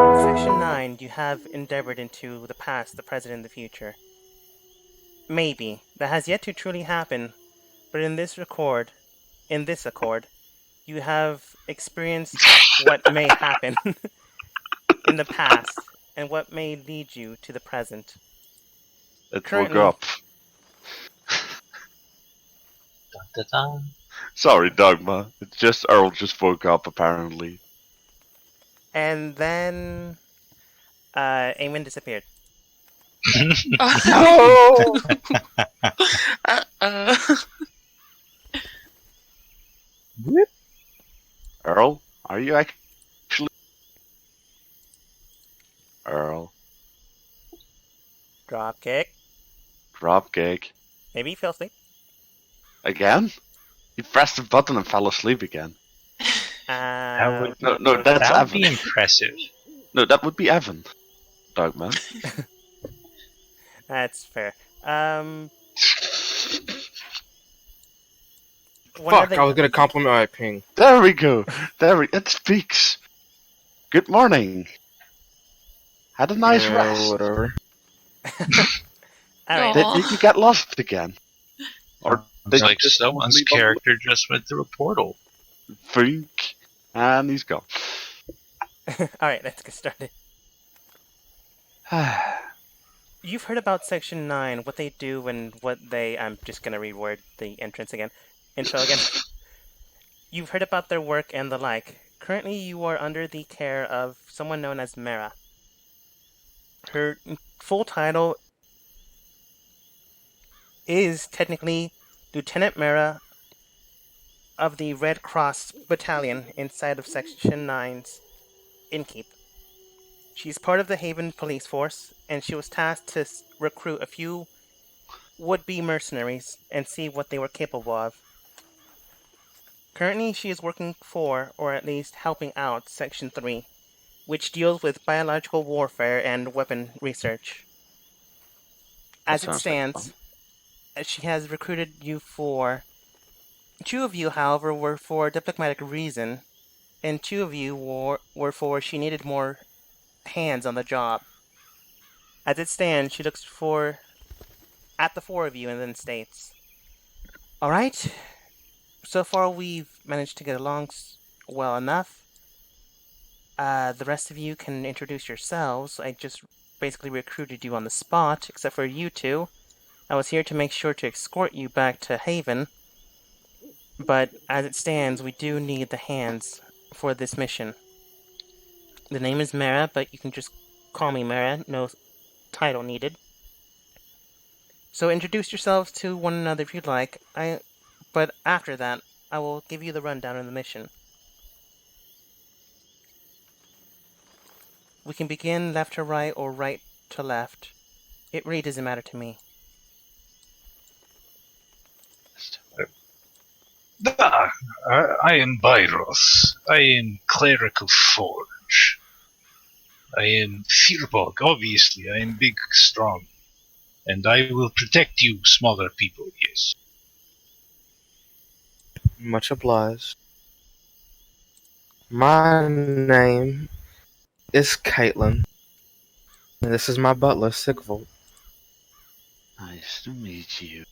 Section 9, you have endeavored into the past, the present, and the future. Maybe. That has yet to truly happen, but in this accord, you have experienced what may happen in the past and what may lead you to the present. It woke Currently, up. Dun, dun, dun. Sorry, Dogma. It's just Earl just woke up apparently. and then Eamon disappeared. No! Earl, are you actually Earl? Dropkick. Dropkick. Maybe he fell asleep. Again? He pressed the button and fell asleep again. That would No, that's that would be Evan. impressive. No, that would be Evan. Dogma. That's fair. One Fuck, other- I was gonna compliment my ping. There we go. It speaks. Good morning. Had a nice rest. Whatever. All right. Did you get lost again? Or It's did you like just someone's leave on the character just went through a portal. Fink, and he's gone. All right, let's get started. You've heard about Section 9, what they do and what they... I'm just going to reword the intro again. You've heard about their work and the like. Currently, you are under the care of someone known as Mara. Her full title is technically Lieutenant Mara of the Red Cross Battalion inside of Section 9's Innkeep. She's part of the Haven police force, and she was tasked to recruit a few would-be mercenaries and see what they were capable of. Currently, she is working for, or at least helping out, Section 3, which deals with biological warfare and weapon research. As it stands, she has recruited you for... 2 of you, however, were for diplomatic reason, and 2 of you were for she needed more hands on the job. As it stands, she looks at the 4 of you and then states, "Alright, so far we've managed to get along well enough. The rest of you can introduce yourselves. I just basically recruited you on the spot, except for you 2. I was here to make sure to escort you back to Haven, but as it stands, we do need the hands for this mission. The name is Mara, but you can just call me Mara, no title needed. So introduce yourselves to one another if you'd like, but after that, I will give you the rundown of the mission. We can begin left to right or right to left. It really doesn't matter to me." I am Byros. I am Cleric of Forge. I am Firbolg, obviously. I am big, strong. And I will protect you, smaller people, yes. Much obliged. My name is Caitlin. And this is my butler, Sigvold. Nice to meet you.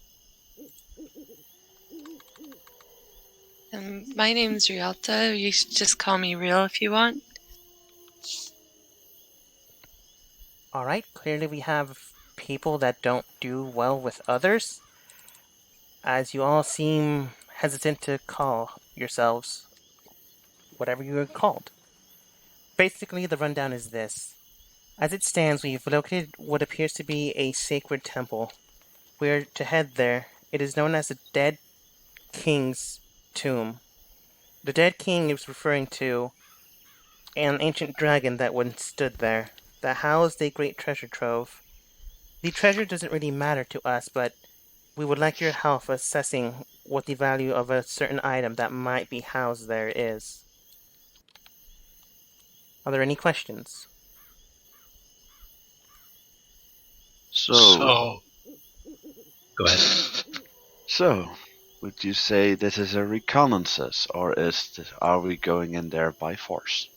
My name's Rialta. You should just call me Real if you want. Alright, clearly we have people that don't do well with others, as you all seem hesitant to call yourselves whatever you are called. Basically, the rundown is this. As it stands, we've located what appears to be a sacred temple. We're to head there. It is known as the Dead King's Tomb. The Dead King is referring to an ancient dragon that once stood there, that housed a great treasure trove. The treasure doesn't really matter to us, but we would like your help assessing what the value of a certain item that might be housed there is. Are there any questions? So, Go ahead. so, would you say this is a reconnaissance, or are we going in there by force?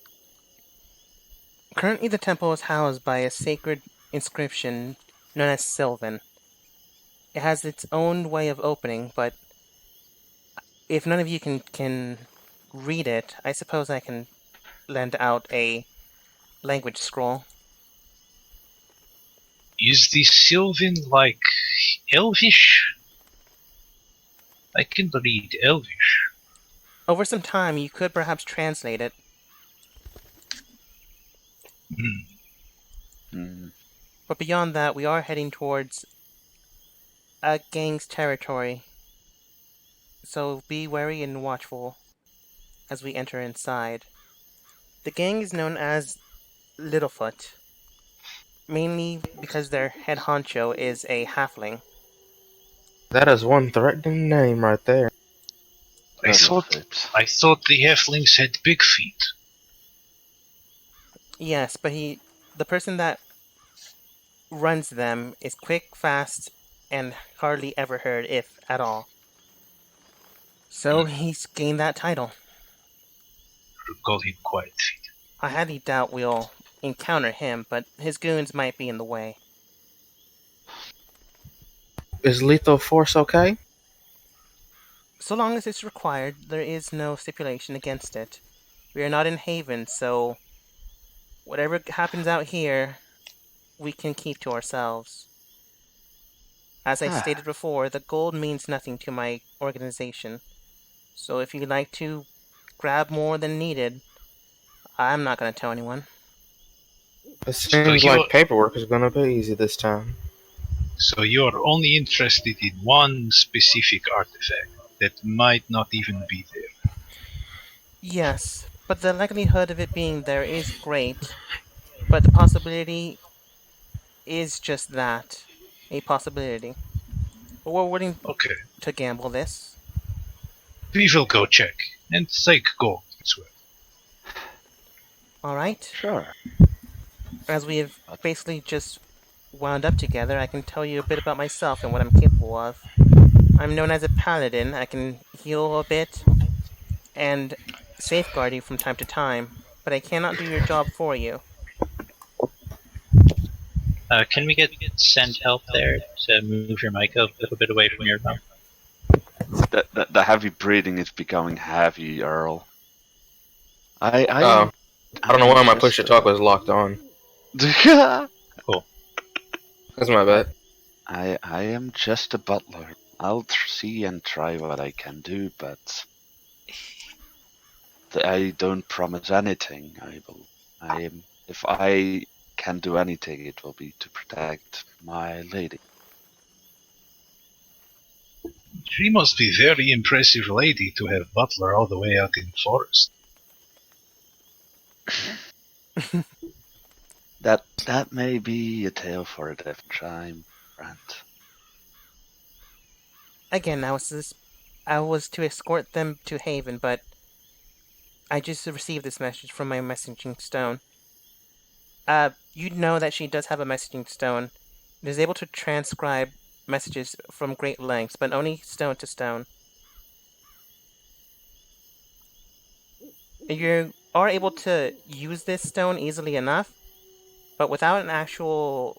Currently, the temple is housed by a sacred inscription known as Sylvan. It has its own way of opening, but if none of you can read it, I suppose I can lend out a language scroll. Is the Sylvan like Elvish? I can read Elvish. Over some time, you could perhaps translate it. But beyond that, we are heading towards a gang's territory. So be wary and watchful as we enter inside. The gang is known as Littlefoot, mainly because their head honcho is a halfling. That is one threatening name right there. I thought the halflings had big feet. Yes, but the person that runs them is quick, fast, and hardly ever heard, if at all. So he's gained that title. Call him Quiet Feet. I highly doubt we'll encounter him, but his goons might be in the way. Is lethal force okay? So long as it's required, there is no stipulation against it. We are not in Haven, so whatever happens out here, we can keep to ourselves. As I stated before, the gold means nothing to my organization. So if you'd like to grab more than needed, I'm not going to tell anyone. It seems like paperwork is gonna be easy this time. So you're only interested in one specific artifact that might not even be there. Yes, but the likelihood of it being there is great. But the possibility is just that, a possibility. But we're willing to gamble this. We will go check and take gold as well. Alright. Sure. As we have basically just wound up together, I can tell you a bit about myself and what I'm capable of. I'm known as a paladin. I can heal a bit and safeguard you from time to time, but I cannot do your job for you. Can we send help there to move your mic a little bit away from your mouth? The heavy breathing is becoming heavy, Earl. I don't know why my push to talk was locked on. Cool. That's my bad. I am just a butler. I'll see and try what I can do, but I don't promise anything. If I can do anything, it will be to protect my lady. She must be a very impressive lady to have butler all the way out in the forest. That may be a tale for a different time, friend. Again, I was to escort them to Haven, but I just received this message from my messaging stone. You know that she does have a messaging stone. It is able to transcribe messages from great lengths, but only stone to stone. You are able to use this stone easily enough, but without an actual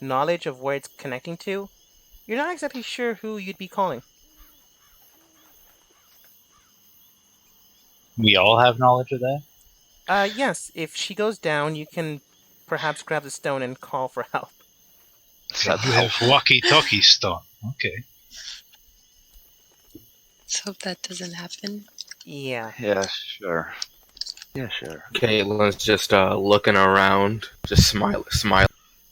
knowledge of where it's connecting to, you're not exactly sure who you'd be calling. We all have knowledge of that? Yes. If she goes down, you can perhaps grab the stone and call for help. You have walkie-talkie stone. Okay. Let's hope that doesn't happen. Yeah. Yeah, sure. Yeah, sure. Caitlin's just looking around, just smiling.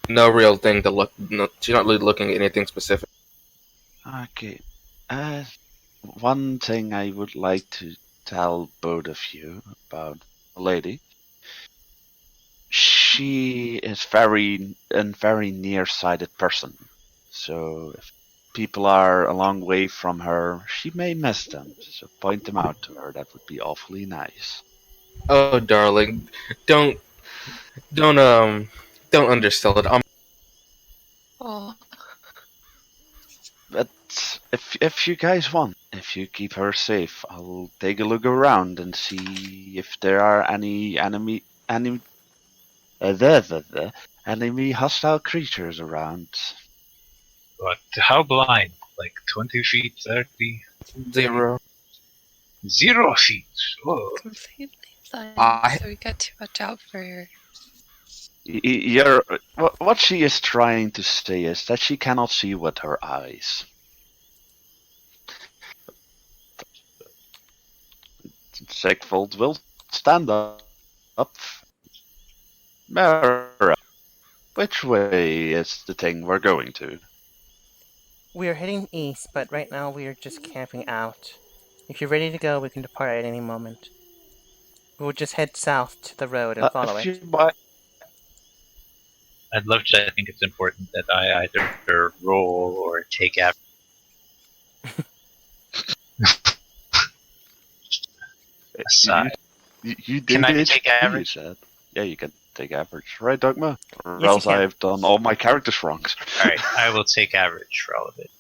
No real thing to look. No, she's not really looking at anything specific. Okay. One thing I would like to tell both of you about a lady. She is a very nearsighted person. So if people are a long way from her, she may miss them. So point them out to her. That would be awfully nice. Oh, darling, don't undersell it. Oh, But if you guys want, if you keep her safe, I'll take a look around and see if there are any enemy, enemy hostile creatures around. But how blind? Like 20 feet, 30? 0. 0 feet. Oh, Completely blind. I- So we got to watch out for her. What she is trying to say is that she cannot see with her eyes. Sigvald will stand up. Mara, which way is the thing we're going to? We are heading east, but right now we are just camping out. If you're ready to go, we can depart at any moment. We'll just head south to the road and follow If it. you might- I'd love to. I think it's important that I either roll or take average. Aside. You Can do I the take HP, you average? said. Yeah, you can take average, right, Dogma? Or Yes, you else can. I've done all my characters wrong. Alright, I will take average for all of it.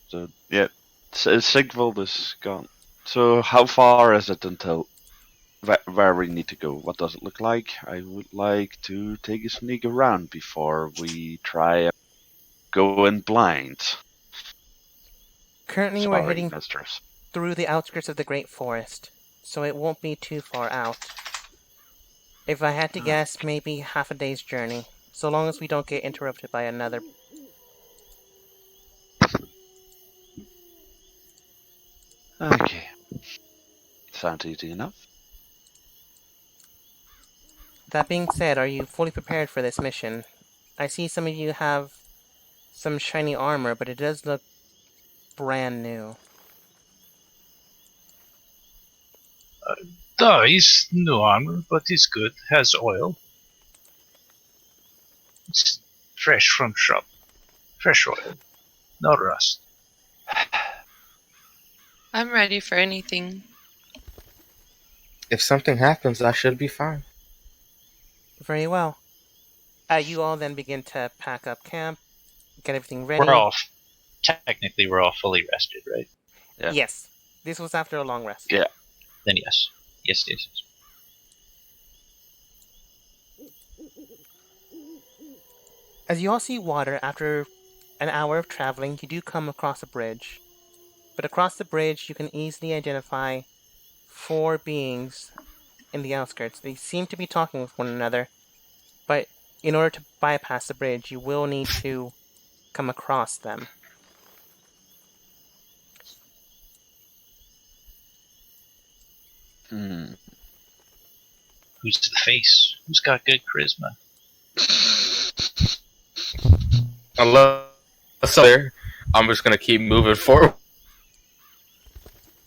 So yeah, Sigvald is gone. So how far is it until where we need to go? What does it look like? I would like to take a sneak around before we try go in blind. Currently, we're Sorry, heading mistress. through the outskirts of the Great Forest, so it won't be too far out. If I had to guess, maybe half a day's journey, so long as we don't get interrupted by another. Okay. Sounds easy enough. That being said, are you fully prepared for this mission? I see some of you have some shiny armor, but it does look brand new. He's no armor, but he's good. Has oil. It's fresh from shop. Fresh oil. No rust. I'm ready for anything. If something happens, I should be fine. Very well. You all then begin to pack up camp, get everything ready. Technically, we're all fully rested, right? Yeah. Yes. This was after a long rest. Yeah. Then yes. Yes. As you all see water, after an hour of traveling, you do come across a bridge. But across the bridge, you can easily identify 4 beings in the outskirts. They seem to be talking with one another, but in order to bypass the bridge, you will need to come across them. Who's the face? Who's got good charisma? Unless there, I'm just gonna keep moving forward.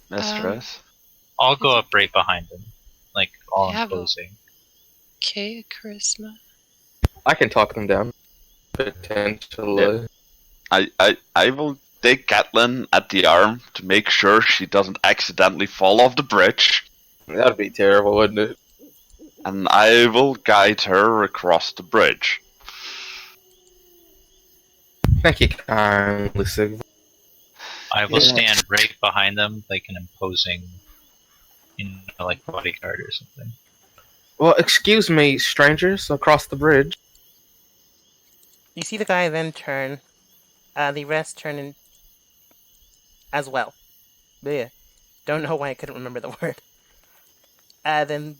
Mistress. I'll go up right behind him, like all Yeah, imposing. Okay, charisma. I can talk them down. Potentially. I will take Catelyn at the arm to make sure she doesn't accidentally fall off the bridge, That'd be terrible, wouldn't it? and I will guide her across the bridge. Thank you kindly, Sigvald. I will Yeah. stand right behind them, like an imposing, like bodyguard or something. Well, excuse me, strangers across the bridge. You see the guy then turn. The rest turn in as well. Blech. Don't know why I couldn't remember the word. Then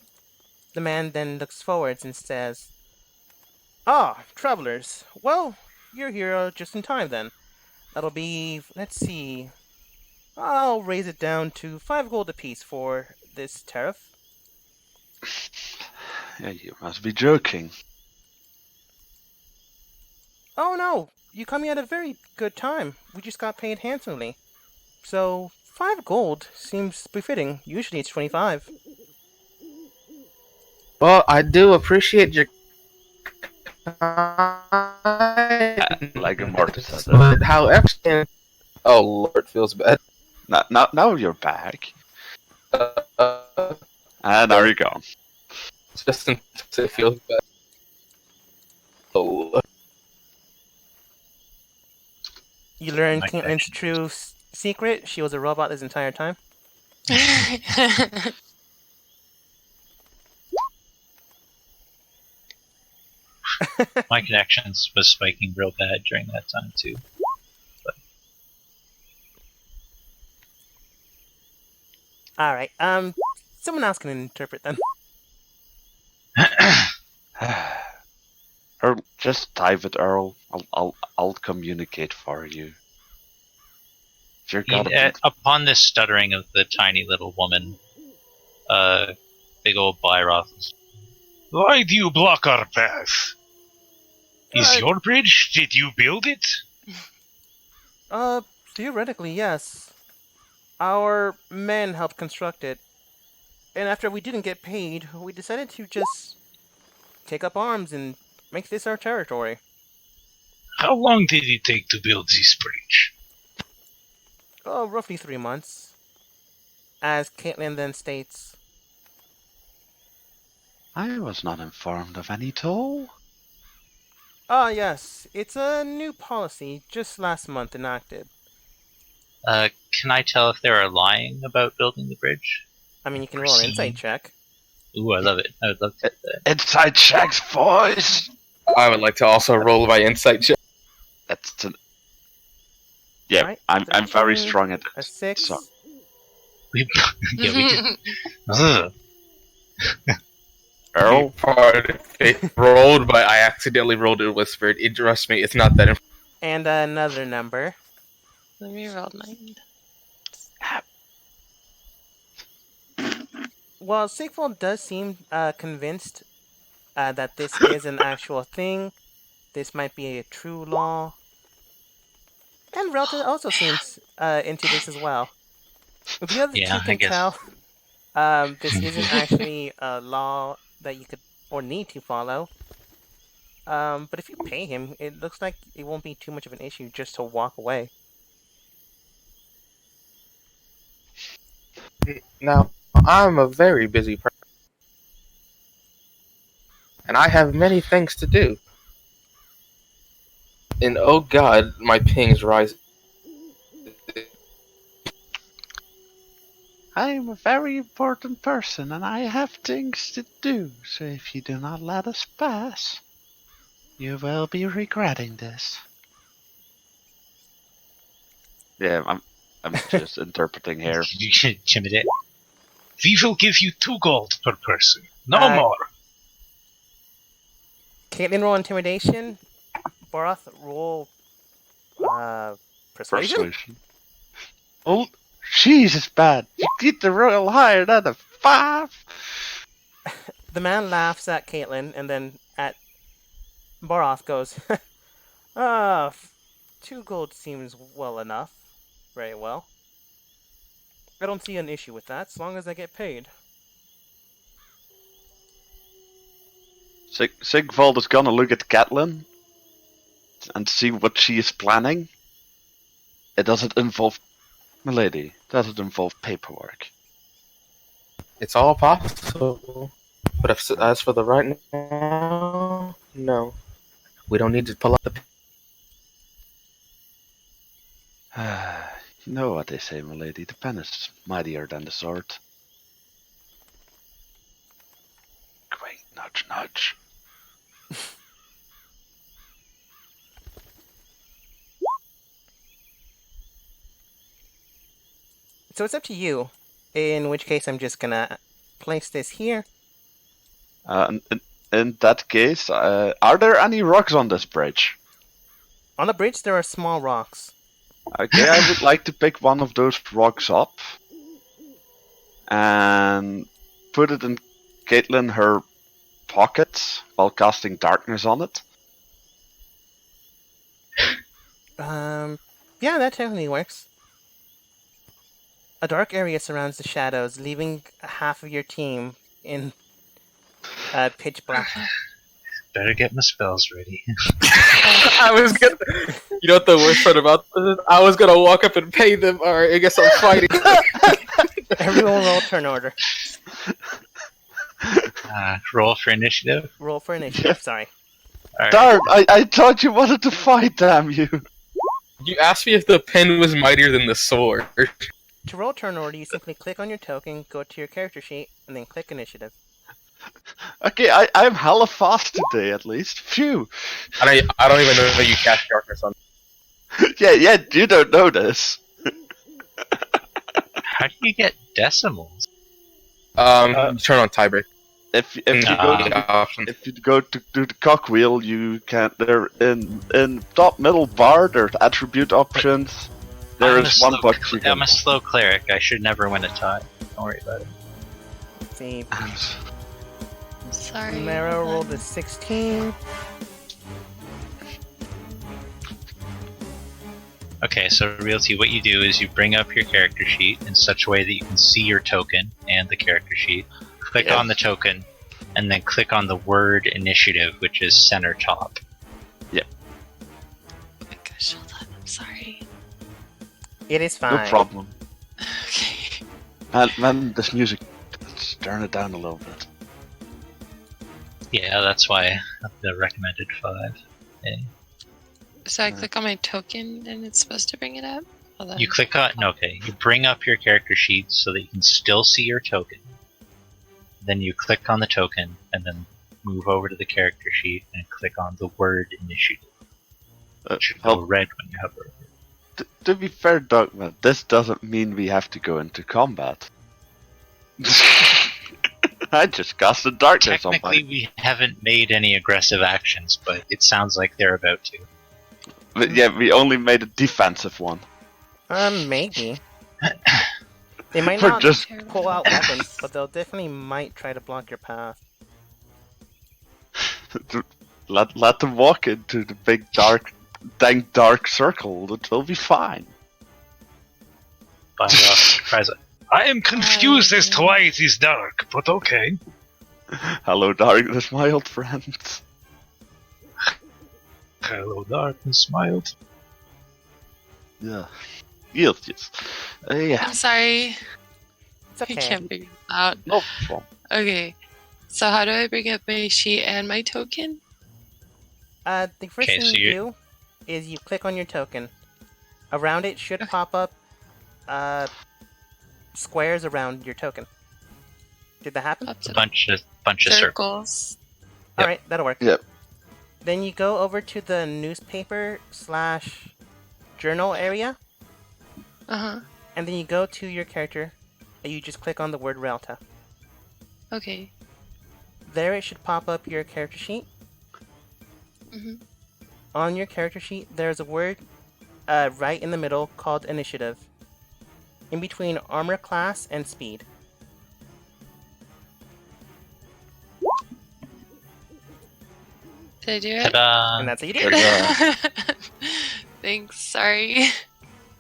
the man then looks forwards and says, "Ah, travelers. Well, you're here just in time then. That'll be, let's see. I'll raise it down to 5 gold apiece for this tariff." Yeah, you must be joking. "Oh no, you come here at a very good time. We just got paid handsomely. So 5 gold seems befitting. Usually it's 25. Well, I do appreciate your Like a mortis said. But however, oh Lord, feels bad. Now you're back. And there you go. Just in case it feels bad. Oh, You learn My Caitlyn's true secret. She was a robot this entire time. My connections was spiking real bad during that time too. All right. Someone else can interpret then. Earl, just dive it, Earl. I'll communicate for you. You're gotta Upon this stuttering of the tiny little woman, big old Byroth. Why do you block our path? Is your bridge? Did you build it? Theoretically, yes. Our men helped construct it. And after we didn't get paid, we decided to just take up arms and make this our territory. How long did it take to build this bridge? Oh, roughly 3 months. As Caitlin then states, I was not informed of any toll. ah, yes, it's a new policy just last month enacted. Can I tell if they are lying about building the bridge? I mean, you can roll an insight check. Ooh, I love it. I would love to do that. Inside checks, boys! I would like to also roll my insight check. That's yeah, Right, I'm very 13, strong at A it. 6. So, We did. Ugh. Earl, Part of it rolled, but I accidentally rolled it whispered. It trust me, it's not that. And another number. Let me roll 9. While Sigfold does seem convinced that this is an actual thing, this might be a true law, and Relta also seems into this as well. The other Yeah, two I can guess. tell this isn't actually a law that you could or need to follow. But if you pay him, it looks like it won't be too much of an issue just to walk away. Now, I'm a very busy person. And I have many things to do. And oh god, my ping's rising. I am a very important person and I have things to do, so if you do not let us pass, you will be regretting this. Yeah, I'm just interpreting here. Intimidate. We will give you 2 gold per person. No Uh, more. Caitlin, roll intimidation. Boroth, roll persuasion. Oh, Jesus, bad. You get the royal higher than a 5. The man laughs at Caitlin and then at Boroth goes, 2 gold seems well enough. Very well. I don't see an issue with that, as long as I get paid. Sigvald is gonna look at Catelyn and see what she is planning. It doesn't involve, milady, does it involve paperwork? It's all possible. But as for the right now, no. We don't need to pull up the... You know what they say, milady, the pen is mightier than the sword. Wait, nudge, nudge. So it's up to you. In which case, I'm just gonna place this here. In that case, are there any rocks on this bridge? On the bridge, there are small rocks. Okay, I would like to pick one of those rocks up and put it in Caitlin her pocket while casting darkness on it. Yeah, that technically works. A dark area surrounds the shadows, leaving half of your team in pitch black. Better get my spells ready. I was gonna... You know what the worst part about this is? I was gonna walk up and pay them, or I guess I'm fighting. Everyone roll turn order. Roll for initiative. Roll for initiative, sorry. Alright. Darn, I thought you wanted to fight, damn you. You asked me if the pen was mightier than the sword. To roll turn order, you simply click on your token, go to your character sheet, and then click initiative. Okay, I'm hella fast today, at least. Phew. I don't even know you cast darkness on. Yeah, you don't know this. How do you get decimals? You turn on tiebreak. If you Ah. go to Option. if you go to do the cogwheel, you can there in top middle bar. There's attribute options. There I'm is a one slow- box you can. I'm a slow cleric. I should never win a tie. Don't worry about it. Let's see. Sorry. Mara rolled Evelyn. a 16. Okay, so Realty, what you do is you bring up your character sheet in such a way that you can see your token and the character sheet. Click Yes. on the token, and then click on the word initiative, which is center top. Oh my gosh, hold on. I'm sorry. It is No fine. problem. Okay. Man, this music. Let's turn it down a little bit. Yeah, that's why the recommended 5. Okay. So I click on my token and it's supposed to bring it up? Hold on. You click on you bring up your character sheet so that you can still see your token. Then you click on the token and then move over to the character sheet and click on the word initiative. It should go Well, red when you hover over it. to be fair, Dogman, this doesn't mean we have to go into combat. I just casted darkness on Technically, my. we haven't made any aggressive actions, but it sounds like they're about to. But yeah, we only made a defensive one. Maybe. They might We're not just- pull out weapons, but they'll definitely might try to block your path. Let them walk into the big dank dark circle. It will be fine. Tries it. I am confused as to why it is dark, but okay. Hello, darkness, my old friend. Hello, darkness, smiled. Yeah. Yes. Yeah. I'm sorry. It's I okay. can't figure it out. No problem. Okay. So how do I bring up my sheet and my token? The first Okay, thing so you you- do is you click on your token. Around it should pop up squares around your token. Did that happen? Up A to bunch of circles. circles. Yep. Alright, that'll work. Yep. Then you go over to the newspaper/journal area, Uh-huh. and then you go to your character, and you just click on the word Relta. Okay. There it should pop up your character sheet. Mhm. On your character sheet, there's a word right in the middle called Initiative. In between Armor Class and Speed. Did I do it? Ta-da! And that's how you do it. Ta-da. Thanks. Sorry.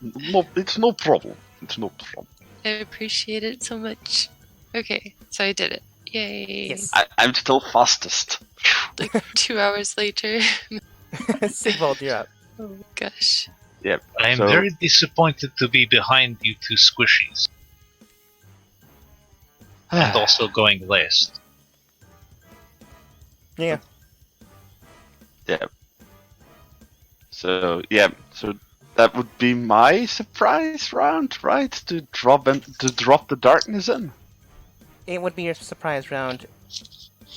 No, it's no problem. It's no problem. I appreciate it so much. Okay, so I did it. Yay. Yes. I'm still fastest. Like 2 hours later. Sigvald, you're up. Oh my gosh. Yep. I am So- very disappointed to be behind you two squishies. And also going last. Yeah. So that would be my surprise round, right? To drop the darkness in. It would be your surprise round.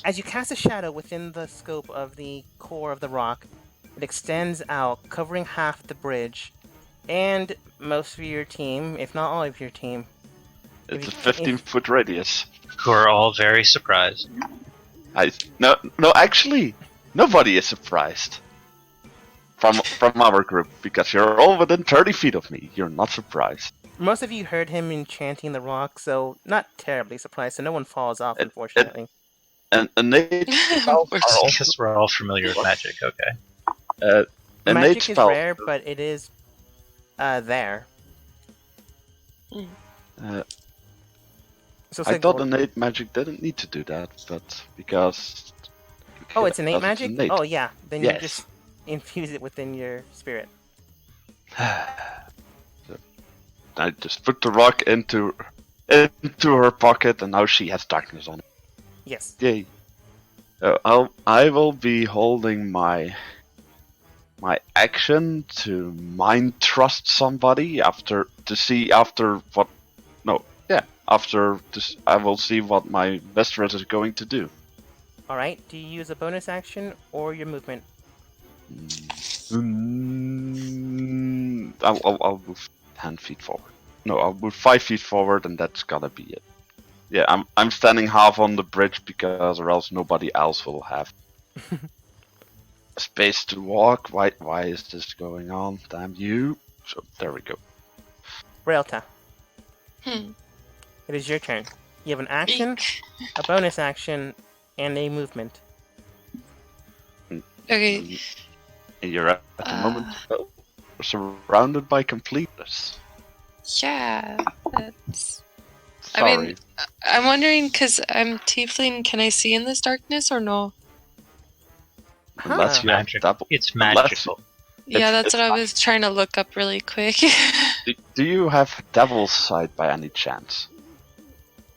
As you cast a shadow within the scope of the core of the rock, it extends out, covering half the bridge, and most of your team, if not all of your team. It's a If you- 15-foot radius. Who are all very surprised. No, actually, nobody is surprised. From our group, because you're all within 30 feet of me. You're not surprised. Most of you heard him enchanting the rock, so not terribly surprised, so no one falls off, unfortunately. And innate spells We're are I also guess we're all familiar with magic, okay. innate Magic is spells. rare, but it is there. So I thought Sigvald- innate magic didn't need to do that, but because Oh, it's innate because magic? innate. Oh, yeah. Then you Yes. just infuse it within your spirit. So, I just put the rock into her pocket, and now she has darkness on it. Yes. Yay! I will be holding my action to mind trust somebody after what. No, yeah, after this, I will see what my mistress is going to do. All right. Do you use a bonus action or your movement? I'll move 10 feet forward. No, I'll move 5 feet forward, and that's gonna be it. Yeah, I'm standing half on the bridge because, or else nobody else will have space to walk. Why is this going on? Damn you! So there we go. Raelta, Hmm. it is your turn. You have an action, Eek. a bonus action, and a movement. Okay. You're at the moment surrounded by completeness. Yeah. That's. Sorry. I mean, I'm wondering because I'm tiefling. Can I see in this darkness or no? Unless Huh. you have Magic. double. It's Unless- magical. Yeah, It's- that's what I was trying to look up really quick. Do you have Devil's Sight by any chance?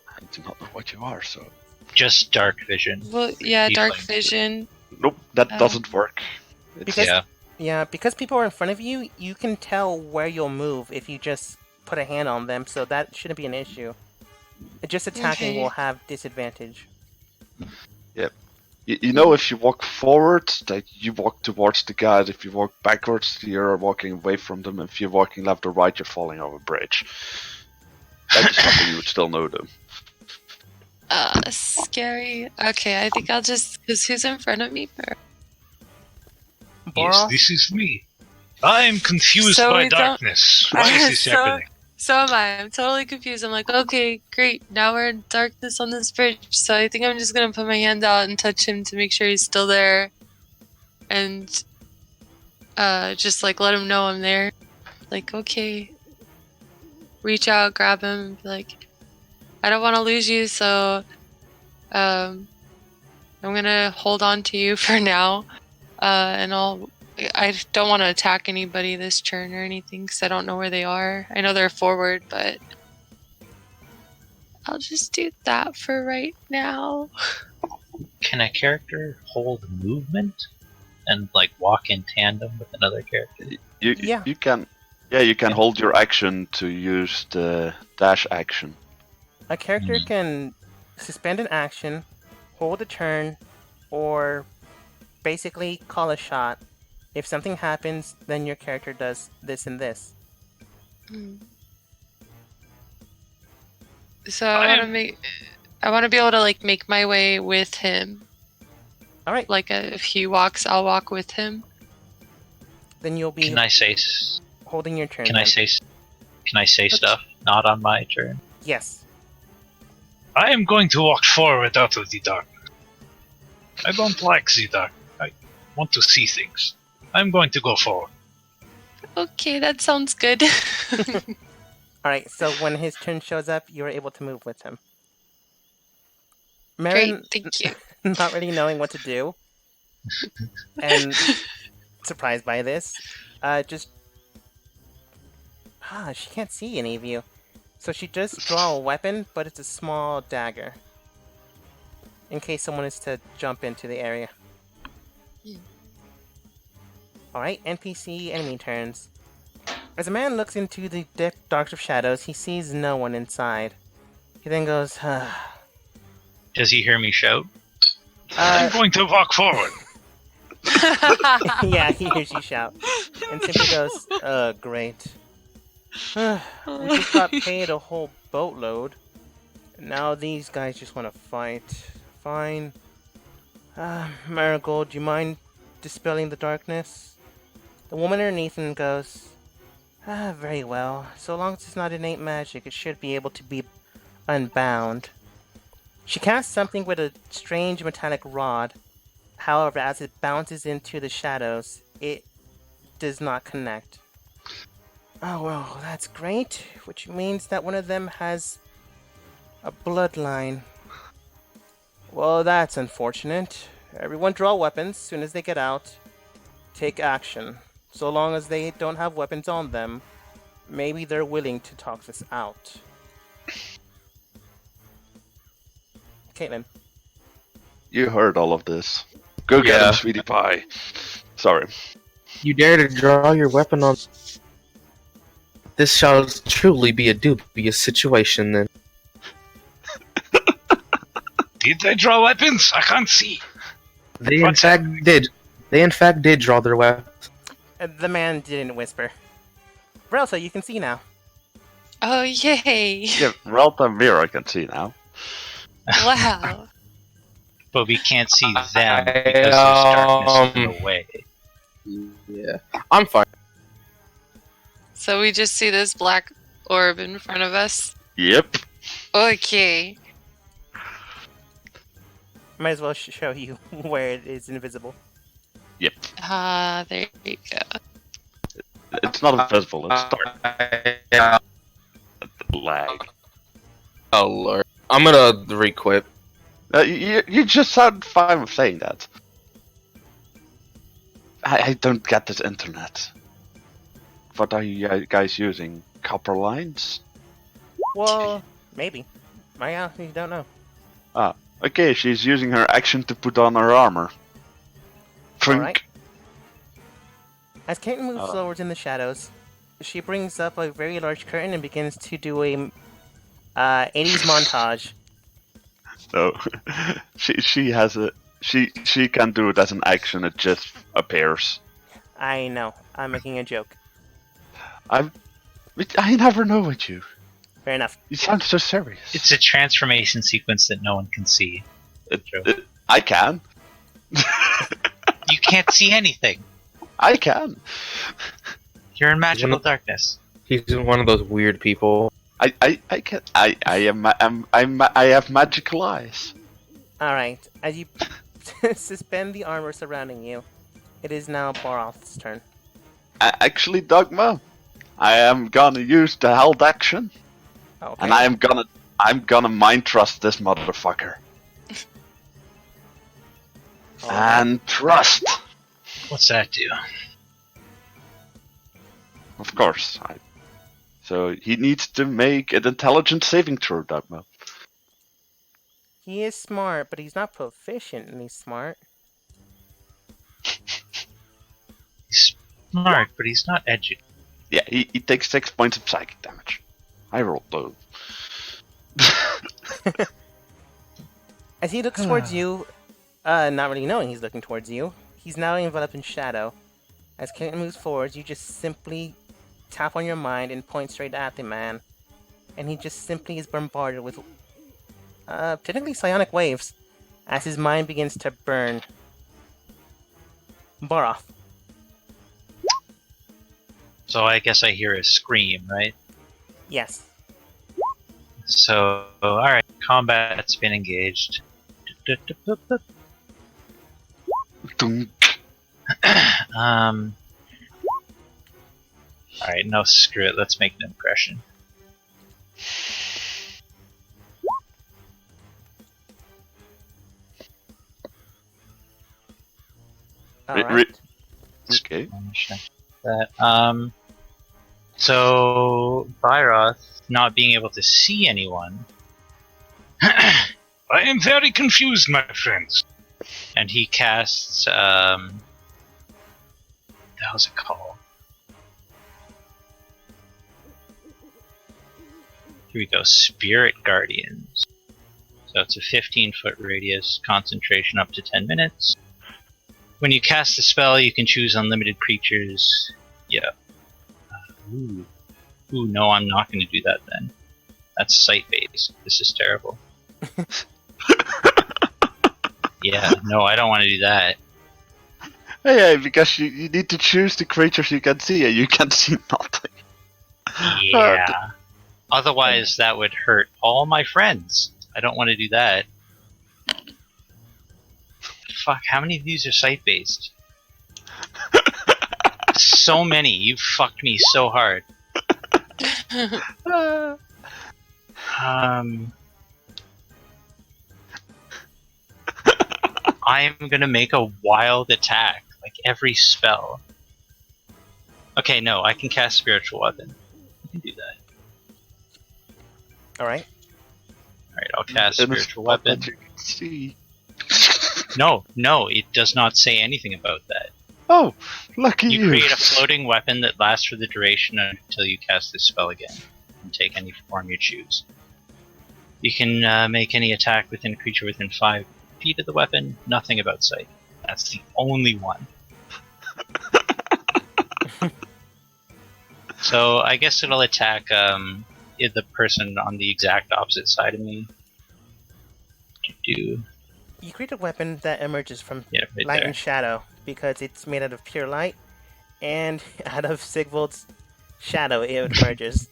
I do not know what you are, so. Just dark vision. Well, yeah, dark Tiefling. vision. Nope, that Oh. doesn't work. It's, Because- Yeah. Yeah, because people are in front of you, you can tell where you'll move if you just put a hand on them, so that shouldn't be an issue. Just attacking Okay. will have disadvantage. you know, if you walk forward, that you walk towards the guys. If you walk backwards, you're walking away from them. If you're walking left or right, you're falling over a bridge. That is something you would still know, though. Scary. Okay, I think I'll just. Because who's in front of me? Yes, Boros? this is me. I am confused So by we don't- darkness. Why is this So- happening? So am I. I'm totally confused. I'm like, okay, great. Now we're in darkness on this bridge. So I think I'm just gonna put my hand out and touch him to make sure he's still there, and just like let him know I'm there. Like, okay. Reach out, grab him, and be like, I don't want to lose you, so I'm gonna hold on to you for now, and I don't want to attack anybody this turn or anything because I don't know where they are. I know they're forward, but I'll just do that for right now. Can a character hold movement and like walk in tandem with another character? Yeah. You can. Yeah, you can hold your action to use the dash action. A character can suspend an action, hold a turn, or basically call a shot. If something happens, then your character does this and this. So I want to be able to like make my way with him. All right, Like if he walks, I'll walk with him. then you'll be Can I say? holding your turn. Can I then. say? Can I say stuff? Not on my turn. Yes. I am going to walk forward out of the darkness. I don't like the dark. I want to see things. I'm going to go forward. Okay, that sounds good. All right. So when his turn shows up, you're able to move with him. Marin, Great, thank you. not really knowing what to do, and surprised by this, she can't see any of you. So she does draw a weapon, but it's a small dagger. In case someone is to jump into the area. Alright, NPC enemy turns. As a man looks into the dark of shadows, he sees no one inside. He then goes, Does he hear me shout? I'm going to walk forward. yeah, he hears you shout. And simply goes, great. We just got paid a whole boatload. And now these guys just want to fight. Fine. Marigold, do you mind dispelling the darkness? The woman underneath him goes, very well. So long as it's not innate magic, it should be able to be unbound. She casts something with a strange metallic rod. However, as it bounces into the shadows, it does not connect. Oh, well, that's great, which means that one of them has a bloodline. Well, that's unfortunate. Everyone draw weapons as soon as they get out. Take action. So long as they don't have weapons on them, maybe they're willing to talk this out. Caitlin. You heard all of this. Go get Yeah. him, sweetie pie. Sorry. You dare to draw your weapon on... This shall truly be a dubious situation, then. Did they draw weapons? I can't see. They in What's fact did. They in fact did draw their weapons. The man didn't whisper. Relsa, you can see now. Oh, yay! Yeah, Relta and Vera can see now. Wow. But we can't see them because there's darkness in the way. Yeah, I'm fine. So we just see this black orb in front of us. Yep. Okay. Might as well show you where it is invisible. Yep. There you go. It's not invisible, it's dark. Yeah. Lag. Oh lord. I'm gonna requit. You just sound fine with saying that. I don't get this internet. What are you guys using? Copper lines? Well, maybe. I you don't know. Okay, she's using her action to put on her armor. Trink. Alright. As Caitlin moves Oh. forward in the shadows, she brings up a very large curtain and begins to do a 80s montage. So she has a she can do it as an action. It just appears. I know, I'm making a joke. I never know with you. Fair enough. You sound so serious. It's a transformation sequence that no one can see. I can. You can't see anything. I can. You're in magical One of- darkness. He's one of those weird people. I can. I have magical eyes. Alright, as you suspend the armor surrounding you, it is now Baroth's turn. Actually, Dogma, I am gonna use the held action, Okay. and I'm gonna mind trust this motherfucker. Alright. And trust. What's that do? Of course. So he needs to make an intelligence saving throw, Dogma. He is smart, but he's not proficient and he's smart. He's smart, but he's not educated. Yeah, he takes 6 points of psychic damage. I rolled low. As he looks towards you, not really knowing he's looking towards you, he's now enveloped in shadow. As Caitlin moves forward, you just simply tap on your mind and point straight at the man. And he just simply is bombarded with, technically psionic waves, as his mind begins to burn. Baroth. So I guess I hear a scream, right? Yes. So, alright, combat's been engaged. Dunk. Alright, no, screw it, let's make an impression. Alright. Okay. That, so, Byroth, not being able to see anyone, I am very confused, my friends. and he casts, how's it called? Here we go, Spirit Guardians. So it's a 15-foot radius, concentration up to 10 minutes. When you cast a spell, you can choose unlimited creatures. Yeah. Ooh, no, I'm not going to do that then. That's sight-based. This is terrible. Yeah, no, I don't want to do that. Hey, because you need to choose the creatures you can see, and you can see nothing. Yeah. Otherwise, that would hurt all my friends. I don't want to do that. Fuck, how many of these are sight-based? So many. You fucked me so hard. I'm gonna make a wild attack, like every spell. Okay, no, I can cast Spiritual Weapon. I can do that. Alright. Alright, I'll cast In a Spiritual spot Weapon. that you can see. No, it does not say anything about that. Oh, lucky You you. create a floating weapon that lasts for the duration until you cast this spell again, and take any form you choose. You can make any attack within a creature within 5 feet of the weapon. Nothing about sight. That's the only one. So I guess it'll attack the person on the exact opposite side of me. You create a weapon that emerges from right light there. and shadow because it's made out of pure light, and out of Sigvald's shadow it emerges.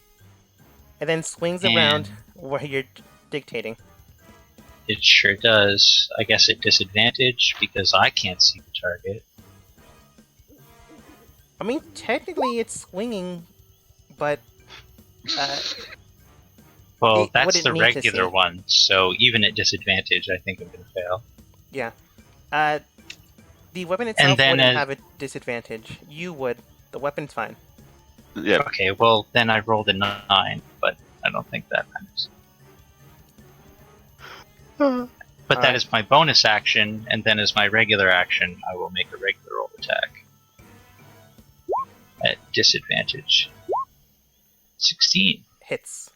It then swings around where you're dictating. It sure does. I guess at disadvantage because I can't see the target. I mean, technically it's swinging, but Well, that's wouldn't the need to regular see. one, so even at disadvantage, I think I'm gonna fail. Yeah. The weapon itself And then wouldn't as- have a disadvantage. You would. The weapon's fine. Yeah, Okay, well then I rolled a 9, but I don't think that matters. But that Alright. is my bonus action, and then as my regular action, I will make a regular roll attack. At disadvantage. 16. Hits.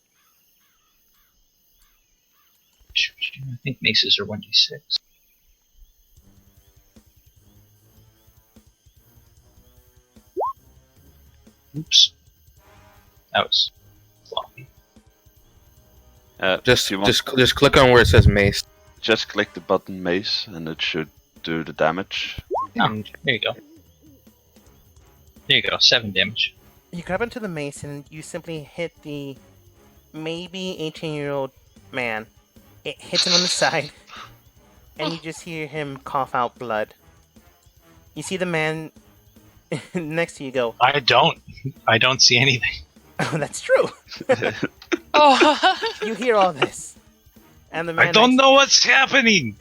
I think maces are 1d6. Oops. That was floppy. Just you want- just click on where it says mace. just click the button mace, and it should do the damage. And there you go. There you go, 7 damage. You grab onto the mace and you simply hit the maybe 18-year-old man. It hits him on the side, and you just hear him cough out blood. You see the man next to you go, I don't see anything. "Oh, that's true." Oh, You hear all this, and the man I don't next- know what's happening!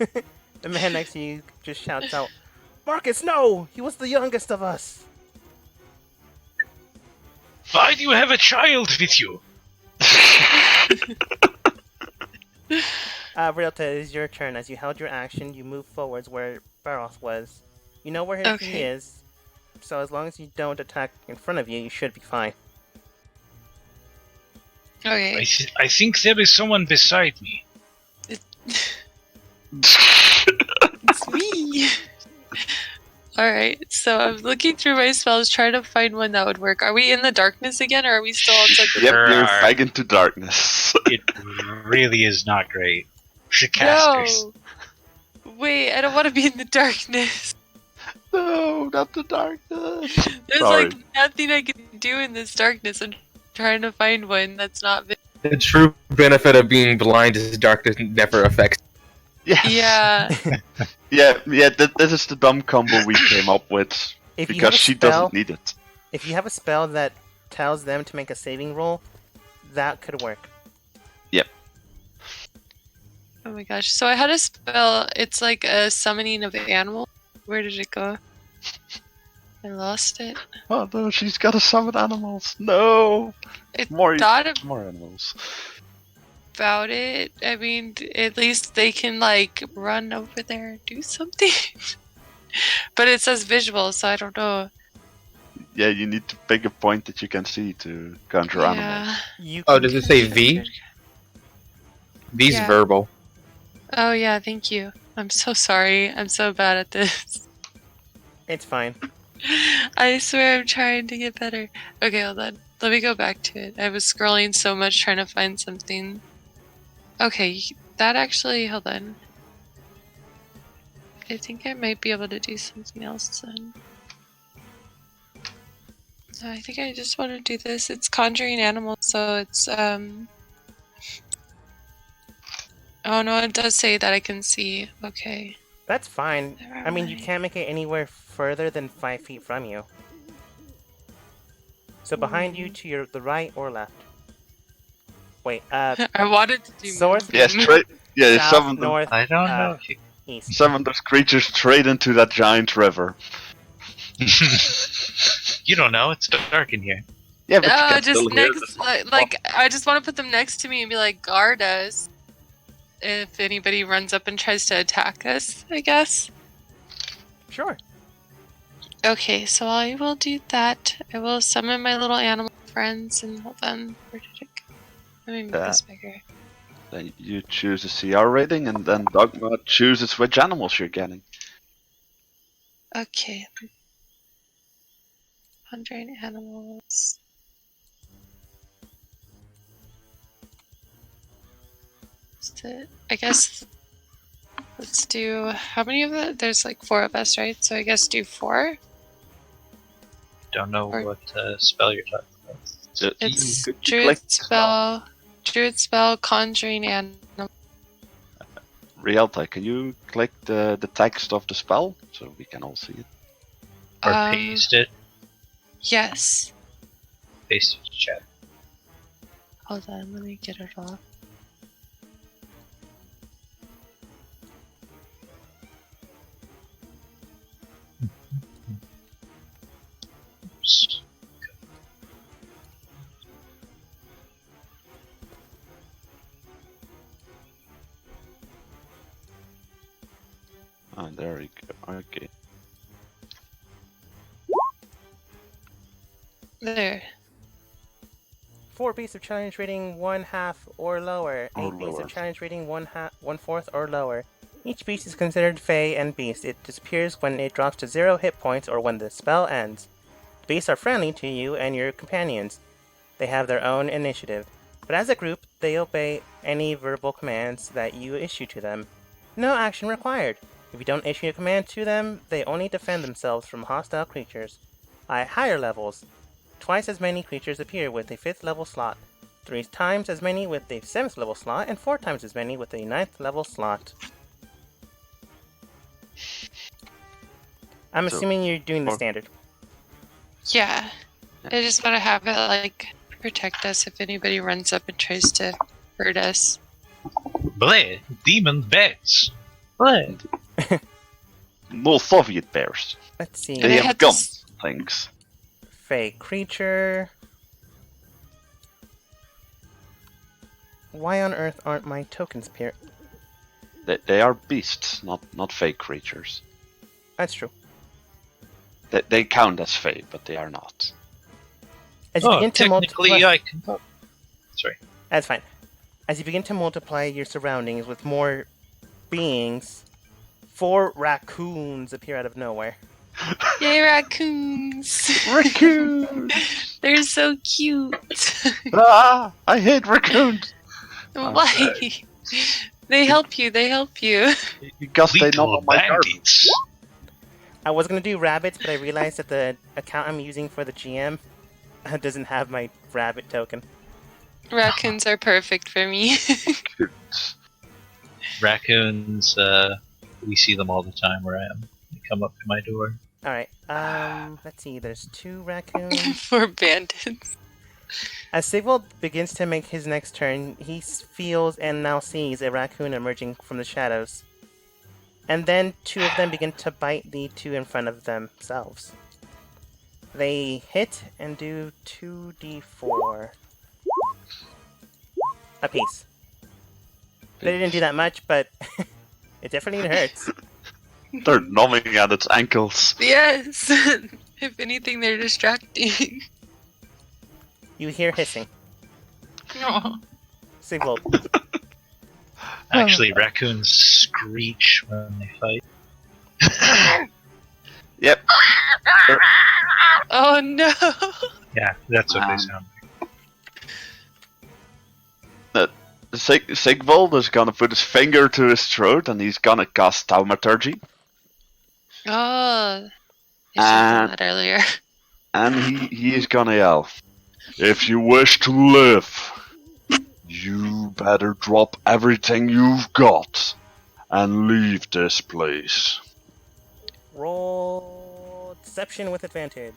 The man next to you just shouts out, "Marcus, no! He was the youngest of us!" Why do you have a child with you? Realta, it is your turn. As you held your action, you move forwards where Baroth was. You know where he Okay. is, so as long as you don't attack in front of you, you should be fine. okay. I think there is someone beside me. It's me. Alright, so I'm looking through my spells trying to find one that would work. Are we in the darkness again, or are we still outside the Yep, There you're are- back into darkness. It really is not great. Shikasters. No! Wait, I don't want to be in the darkness. No, not the darkness. There's Sorry. like nothing I can do in this darkness. I'm trying to find one that's not. The true benefit of being blind is darkness never affects. Yes. Yeah. Yeah. This is the dumb combo we came up with If you have because a she spell, doesn't need it. if you have a spell that tells them to make a saving roll, that could work. Oh my gosh. So I had a spell. It's like a summoning of animals. Where did it go? I lost it. Oh no, she's got to summon animals. No, It more thought more animals. about it. I mean, at least they can like run over there and do something. But it says visual, so I don't know. Yeah, you need to pick a point that you can see to conjure animals. Yeah. You Oh, can- does it say V? V's Yeah. verbal. Oh yeah, thank you. I'm so sorry. I'm so bad at this. It's fine. I swear I'm trying to get better. Okay, hold on. Let me go back to it. I was scrolling so much trying to find something. Okay, that actually, hold on. I think I might be able to do something else then. No, I think I just want to do this. It's conjuring animals, so it's oh no, it does say that I can see. Okay. That's fine. Never I mean, you mind. can't make it anywhere further than 5 feet from you. So behind you, to the right or left. Wait, I wanted to do North, Yeah, movement. straight. Yeah, south, summon them. north, I don't know if you... east. Summon those creatures straight into that giant river. You don't know, it's dark in here. Yeah, but you No, can just still hear next, the like I just want to put them next to me and be like, guard us. If anybody runs up and tries to attack us, I guess. Sure. Okay, so I will do that. I will summon my little animal friends and hold on. Where did it go? Let me make this bigger. Then you choose a CR rating, and then Dogma chooses which animals you're getting. Okay. 100 animals. I guess let's do, how many of it? There's like 4 of us, right? So I guess do 4. Don't know Or- what spell you're talking about. It's Could you druid click spell, conjuring animal. Rialta, can you click the text of the spell so we can all see it? Or Um, paste it. Yes. Paste it to chat. Hold on, let me get it off. Oops. Oh, there we go. Okay. There. 4 beasts of challenge rating 1/2 or lower. Or 8 beasts lower. of challenge rating 1/4 or lower. Each beast is considered Fey and Beast. It disappears when it drops to 0 hit points or when the spell ends. The beasts are friendly to you and your companions. They have their own initiative. But as a group, they obey any verbal commands that you issue to them. No action required. If you don't issue a command to them, they only defend themselves from hostile creatures. At higher levels, twice as many creatures appear with a 5th level slot, 3 times as many with a 7th level slot, and 4 times as many with a 9th level slot. I'm So, assuming you're doing the or- standard. Yeah. I just want to have it like protect us if anybody runs up and tries to hurt us. Bleh! Demon bats! Bleh! No Soviet bears. Let's see. And They I have had guns. Things. Fey creature. Why on earth aren't my tokens appear? They are beasts, not fake creatures. That's true. They count as fey, but they are not. As you Oh, begin to technically multiply, I can... Sorry. that's fine. As you begin to multiply your surroundings with more beings, 4 raccoons appear out of nowhere. Yay, raccoons! Raccoon! They're so cute. Ah! I hate raccoons! Why? They help you. They help you. Because they Little know my garbage. bandits! I was gonna do rabbits, but I realized that the account I'm using for the GM doesn't have my rabbit token. Raccoons are perfect for me. Raccoons, we see them all the time where I am. They come up to my door. Alright, let's see, there's 2 raccoons. For bandits. As Sigvald begins to make his next turn, he feels and now sees a raccoon emerging from the shadows. And then 2 of them begin to bite the 2 in front of themselves. They hit and do 2d4 apiece. They didn't do that much, but it definitely hurts. They're numbing at its ankles. Yes. If anything, they're distracting. You hear hissing. Aw. Sigvald. Actually, raccoons screech when they fight. Yep. Oh no. Yeah, that's what they sound like. Sigvald is gonna put his finger to his throat and he's gonna cast Thaumaturgy. Oh. I should have done that earlier. And he is gonna yell, "If you wish to live, you better drop everything you've got and leave this place." Roll deception with advantage.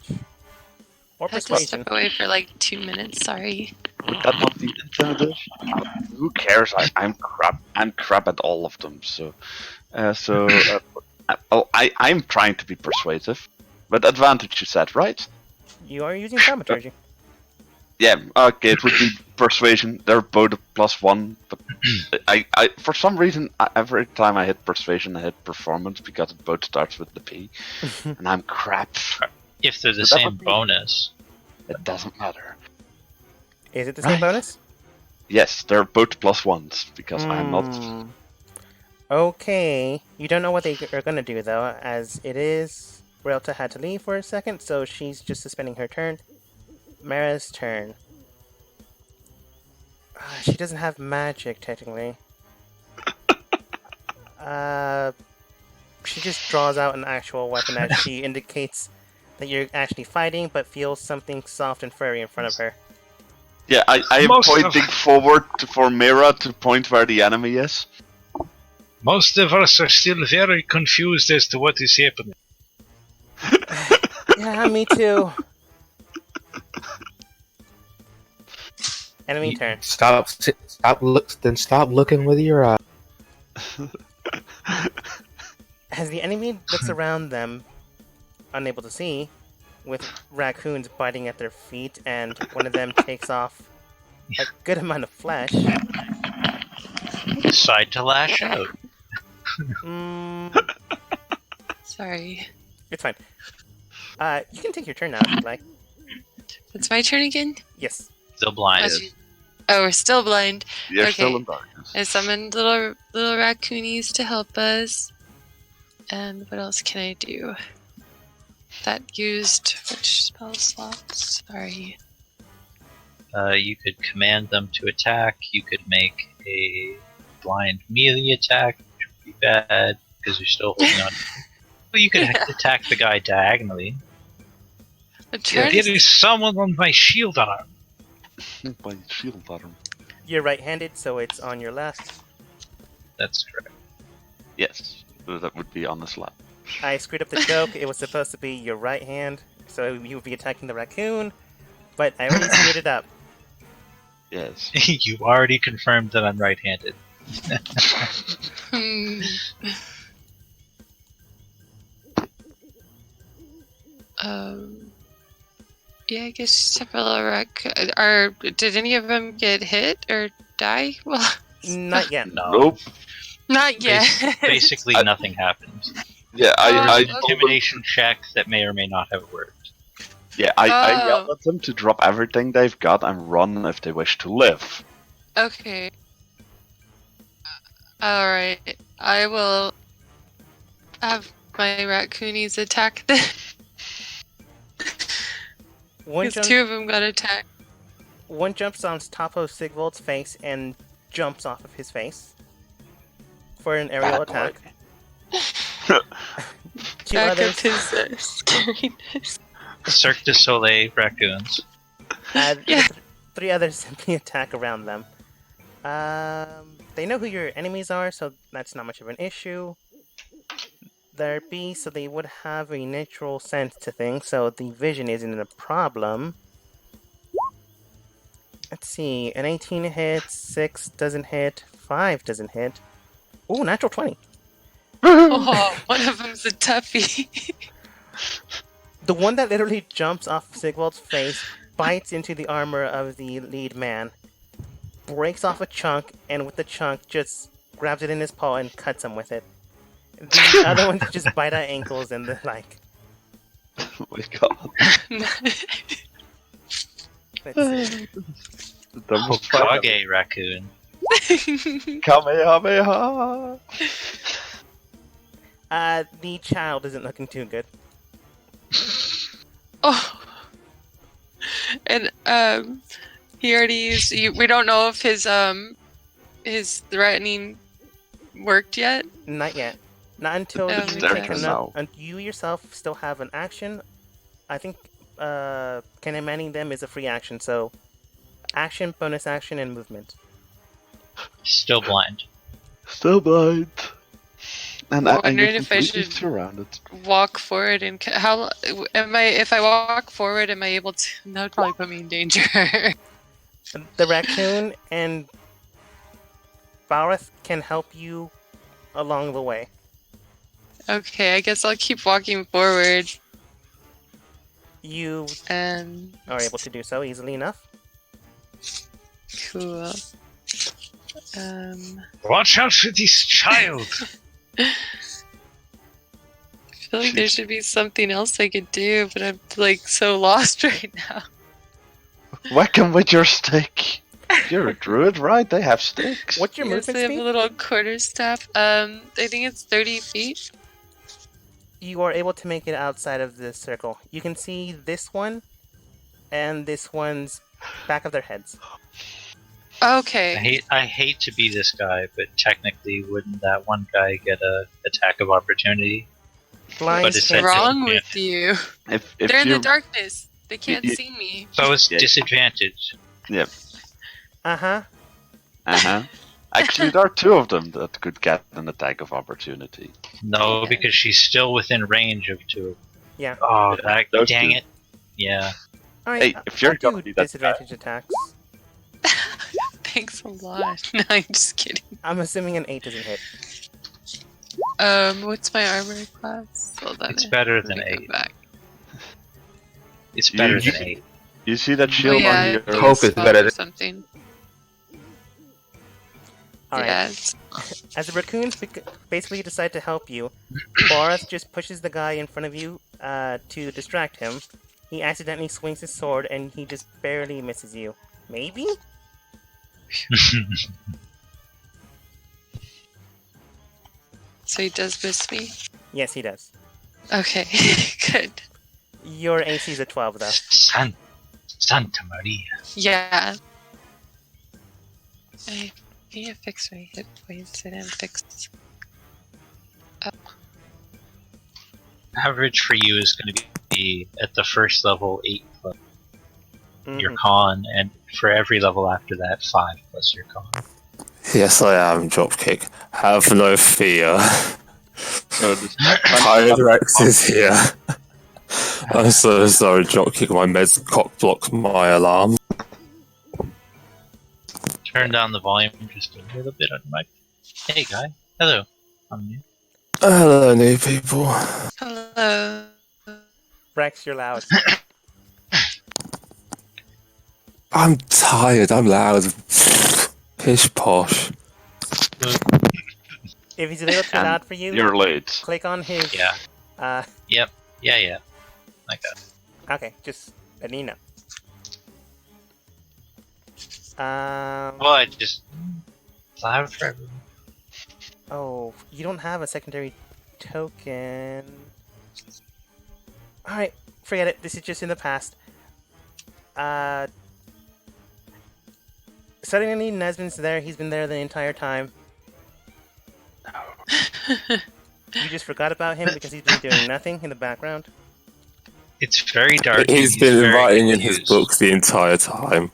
Or I had to persuasion. step away for like 2 minutes. Sorry. Would that not be intimidation? Who cares? I'm crap at all of them. I'm trying to be persuasive, but advantage you said, right? You are using thaumaturgy. Yeah. Okay, it would be persuasion. They're both a +1, but I for some reason every time I hit persuasion I hit performance because it both starts with the P, and I'm crap. If they're the Would that same would be- bonus. It doesn't matter. Is it the same Right. bonus? Yes, they're both +1s because I'm not. Hmm. Okay. You don't know what they are gonna do though, as it is. Relta had to leave for a second, so she's just suspending her turn. Mara's turn. She doesn't have magic technically. She just draws out an actual weapon as she indicates that you're actually fighting, but feels something soft and furry in front of her. Yeah, I am Most of- pointing forward for Mira to point where the enemy is. Most of us are still very confused as to what is happening. Yeah, me too. Enemy turn. Stop looking with your eye. As the enemy looks around them, unable to see, with raccoons biting at their feet, and one of them takes off a good amount of flesh. Decide to lash out. Sorry. It's fine. You can take your turn now if you'd like. It's my turn again? Yes. Still blind. Oh, we're still blind. You're Okay. still in darkness. I summoned little raccoonies to help us. And what else can I do? That used which spell slots? Sorry. You could command them to attack. You could make a blind melee attack, which would be bad because you're still holding on. Well, you could attack the guy diagonally. I'm trying There to is someone on my shield arm. My shield arm. You're right-handed, so it's on your left. That's correct. Yes, that would be on the slab. I screwed up the joke. It was supposed to be your right hand, so you would be attacking the raccoon, but I already screwed it up. Yes. You already confirmed that I'm right-handed. Hmm. Yeah, I guess several did any of them get hit or die? Well, Not yet. No. Nope. not yet. Basically, nothing happens. Yeah, Oh, I okay. told them, Intimidation check that may or may not have worked. I Oh. yelled at them to drop everything they've got and run if they wish to live. Okay. Alright. I will have my raccoonies attack them. One, Because two of them got attacked. one jumps on top of Sigvold's face and jumps off of his face for an aerial Bad attack. boy. Two Back others, up his scariness. Cirque du Soleil raccoons. Yeah. three others simply attack around them. They know who your enemies are, so that's not much of an issue. They're beasts, so they would have a natural sense to things, so the vision isn't a problem. Let's see, an 18 hits, 6 doesn't hit, 5 doesn't hit. Ooh, natural 20. Oh, one of them's a toughie. The one that literally jumps off Sigvald's face bites into the armor of the lead man, breaks off a chunk, and with the chunk just grabs it in his paw and cuts him with it. The other ones just bite at ankles and the like. Oh my god. Let's see. Double fire. Hokage raccoon. Kamehameha! The child isn't looking too good. Oh. And he already used. We don't know if his threatening worked yet. Not yet. Not until Oh, you okay. take There enough. now. And you yourself still have an action. I think commanding them is a free action, so action, bonus action, and movement. Still blind. Still blind. And you're Wondering if I completely should- surrounded. Walk forward and how am I? If I walk forward, am I able to? That would probably put me in danger. The raccoon and Bareth can help you along the way. Okay, I guess I'll keep walking forward You and are able to do so easily enough. cool. Watch out for this child! I feel like there should be something else I could do, but I'm like so lost right now. Whack him with your stick. You're a druid, right? They have sticks. What's your Yes, movement they have a speed? little quarterstaff. I think it's 30 feet. You are able to make it outside of this circle. You can see this one and this one's back of their heads. Okay. I hate to be this guy, but technically, wouldn't that one guy get a attack of opportunity? Blind But it's can't that- see. Wrong with you. If They're in you, the darkness. They can't you- see me. So it's Yeah. disadvantage. Yep. Uh-huh. Uh-huh. Actually, there are two of them that could get an attack of opportunity. No, Yeah. because she's still within range of two. Yeah. Oh, that, Those dang two. it. Yeah. Alright, Hey, if you're I'll gonna do be that disadvantage attacks. Thanks a lot. No, I'm just kidding. I'm assuming an 8 doesn't hit. What's my armor class? Hold on. It's better than Let me go 8. back. It's better You- than 8. You see that Oh, shield yeah, on I your... think Hope it's is 12 better or than- something. Alright. Yeah, it's As the raccoons basically decide to help you, Borath just pushes the guy in front of you to distract him. He accidentally swings his sword and he just barely misses you. Maybe? so he does miss me. Yes, he does. Okay, good. Your AC is a 12, though. Santa Maria. Yeah. I need to fix my hit points. I didn't fix. Average for you is going to be at the first level 8 plus your Mhm. con, and for every level after that 5 plus your con. Yes, I am, Dropkick. Have no fear. So this- Tired Rex is here. I'm so sorry, Dropkick. My meds cock blocked my alarm. Turn down the volume just a little bit on your mic. Hey, guy. Hello. I'm new. Hello, new people. Hello. Rex, you're loud. I'm tired. I'm loud. Pish posh. If he's a little too And loud for you, You're late. click on his. Yeah. Yeah. I got it. Okay, just let me know. Well, I just. It's loud for everyone. Oh, you don't have a secondary token. Alright, forget it. This is just in the past. Suddenly, Nesvin's there. He's been there the entire time. You just forgot about him because he's been doing nothing in the background. It's very dark. He's and been very writing in his confused. books the entire time.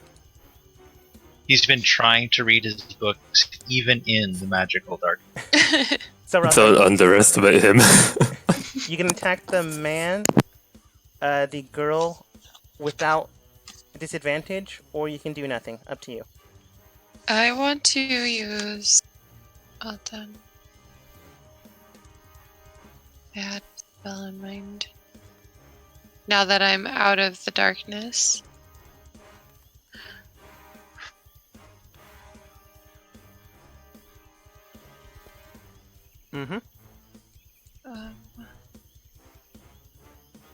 He's been trying to read his books even in the magical dark. So, Russell, Don't underestimate him. you can attack the man, the girl, without disadvantage, or you can do nothing. Up to you. I want to use. Well done. I had a spell in mind. Now that I'm out of the darkness. Mm-hmm.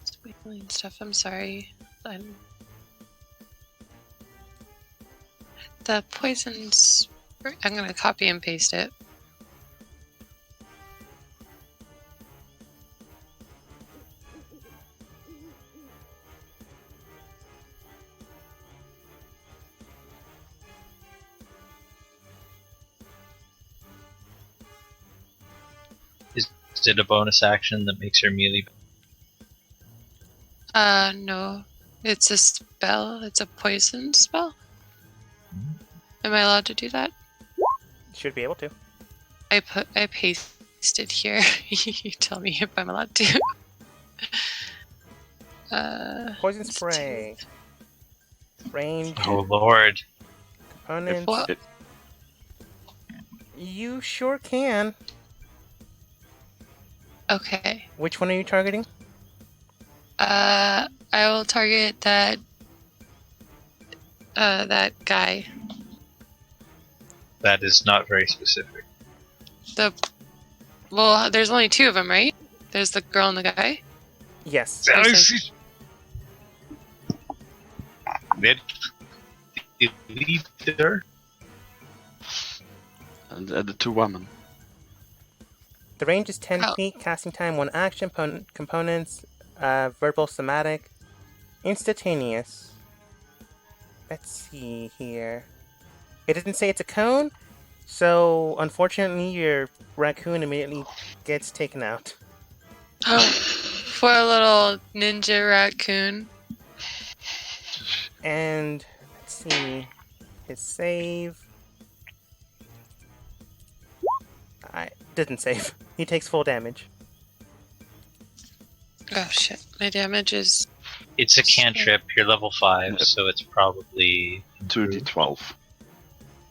Squiggling stuff. I'm sorry. The poison spray. I'm gonna copy and paste it. Is it a bonus action that makes her melee? No. It's a spell. It's a poison spell. Am I allowed to do that? Should be able to. I pasted here. You tell me if I'm allowed to. Poison spray. Range. Oh lord. Opponents. What? You sure can. Okay. Which one are you targeting? I will target that guy. That is not very specific. Well, there's only two of them, right? There's the girl and the guy. Yes. It leave there? And the two women. The range is 10 Oh. feet, casting time 1 action, components, verbal, somatic, instantaneous. Let's see here. It didn't say it's a cone, so unfortunately your raccoon immediately gets taken out. Oh, poor little ninja raccoon. And let's see his save. I didn't save. He takes full damage. Oh shit, my damage is. It's a cantrip. You're level 5, Yep. so it's probably 2d12.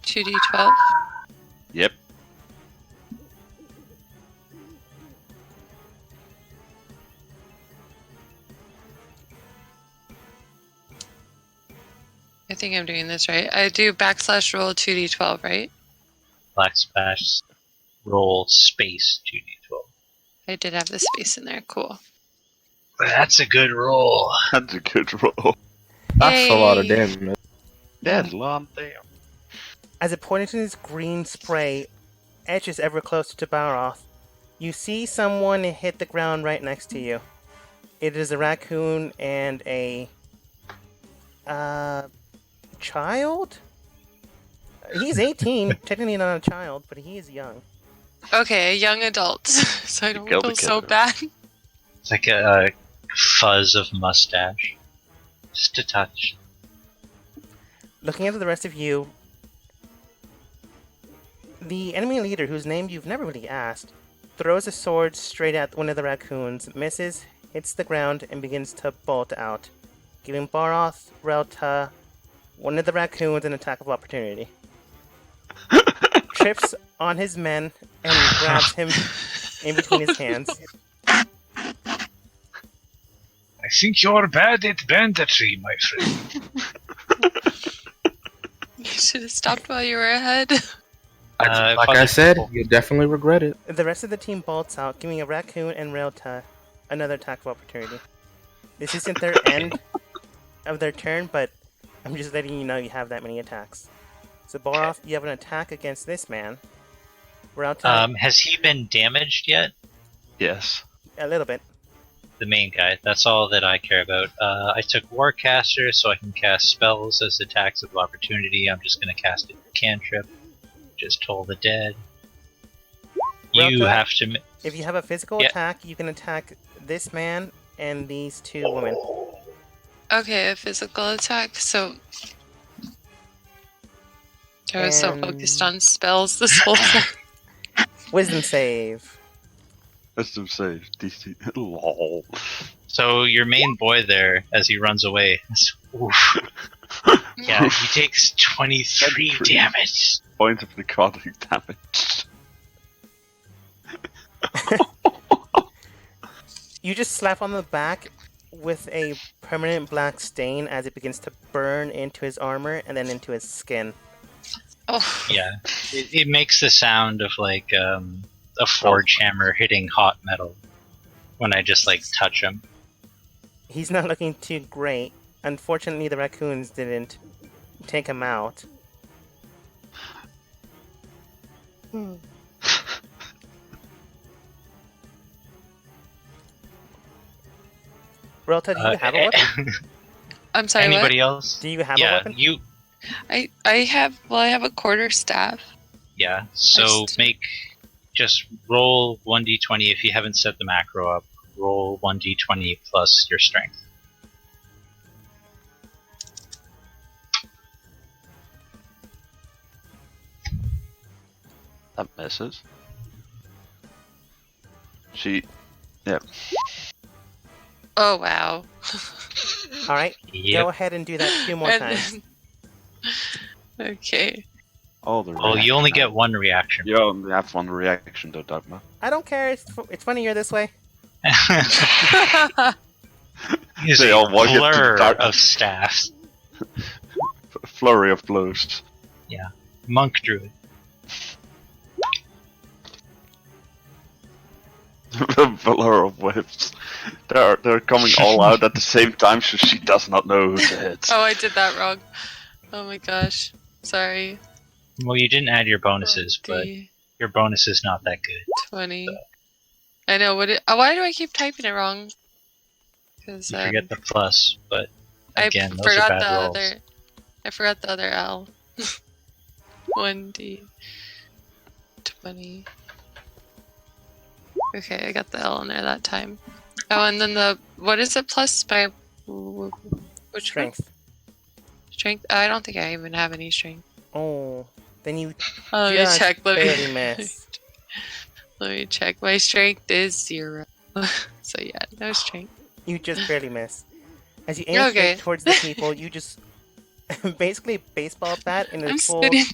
2d12. Yep. I think I'm doing this right. I do /roll 2d12, right? black splash. Roll space 2d12. I did have the space in there. Cool. That's a good roll. That's a good roll. That's a lot of Yay. damage. That's a lot of damn. As it pointed to this green spray, edges ever closer to Baroth, you see someone hit the ground right next to you. It is a raccoon and a child? He's 18, technically not a child, but he is young. Okay, a young adult, so I don't Go feel so together. bad. It's like a fuzz of mustache. Just a touch. Looking at the rest of you, the enemy leader, whose name you've never really asked, throws a sword straight at one of the raccoons, misses, hits the ground, and begins to bolt out, giving Baroth, Relta, one of the raccoons an attack of opportunity. Trips on his men and grabs him in between his hands. I think you're bad at banditry, my friend. You should have stopped while you were ahead. If Like I said, you'll definitely regret it. The rest of the team bolts out, giving a raccoon and Relta another attack of opportunity. This isn't their end of their turn, but I'm just letting you know you have that many attacks. So Baroth, you have an attack against this man. Relta, Has he been damaged yet? Yes. a little bit. The main guy. That's all that I care about. I took Warcaster so I can cast spells as attacks of opportunity. I'm just going to cast a cantrip. Just Toll the Dead. You Relta? have to. If you have a physical Yeah. attack, you can attack this man and these two women. Okay, a physical attack, so. I was so And- focused on spells this whole time. Wisdom save. Wisdom save. DC. Lol. So your main boy there, as he runs away, oof. Yeah, he takes 23 damage. Point of necrotic damage. You just slap on the back with a permanent black stain as it begins to burn into his armor and then into his skin. Oh, Yeah, it makes the sound of like a forge hammer hitting hot metal when I just like touch him. He's not looking too great. Unfortunately, the raccoons didn't take him out. Relta, do you have a weapon? I'm sorry, Anybody else? Do you have a Yeah, weapon? you. what? I have a quarterstaff. Yeah. So just roll 1d20 if you haven't set the macro up. Roll 1d20 plus your strength. That misses. She. Yeah. Oh, wow. Alright, go Yep. ahead and do that 2 more And times. then- Okay. Oh, the Oh, you only reaction. get one reaction. You only have one reaction, though, Dogma. I don't care, it's funny you're this way. Use They a all walk into the blur dark- of staffs. Flurry of blows. Monk druid. Blur of whips. They're coming all out at the same time, so she does not know who to hit. Oh, I did that wrong. Oh my gosh. Sorry. Well, you didn't add your bonuses, but 20, your bonus is not that good. 20. I know what it. Why do I keep typing it wrong? Because You forget the plus, but again, I those are forgot bad the rolls. other. I forgot the other L. 1D. 20. Okay, I got the L in there that time. Oh, and then the what is it plus by which one? Strength. Strength? I don't think I even have any strength. Oh, then you Oh, let me just check. barely miss. Let me check. My strength is 0. So yeah, no strength. You just barely miss. As you aim Okay. straight towards the people, you just basically baseball bat in a I'm full spinning.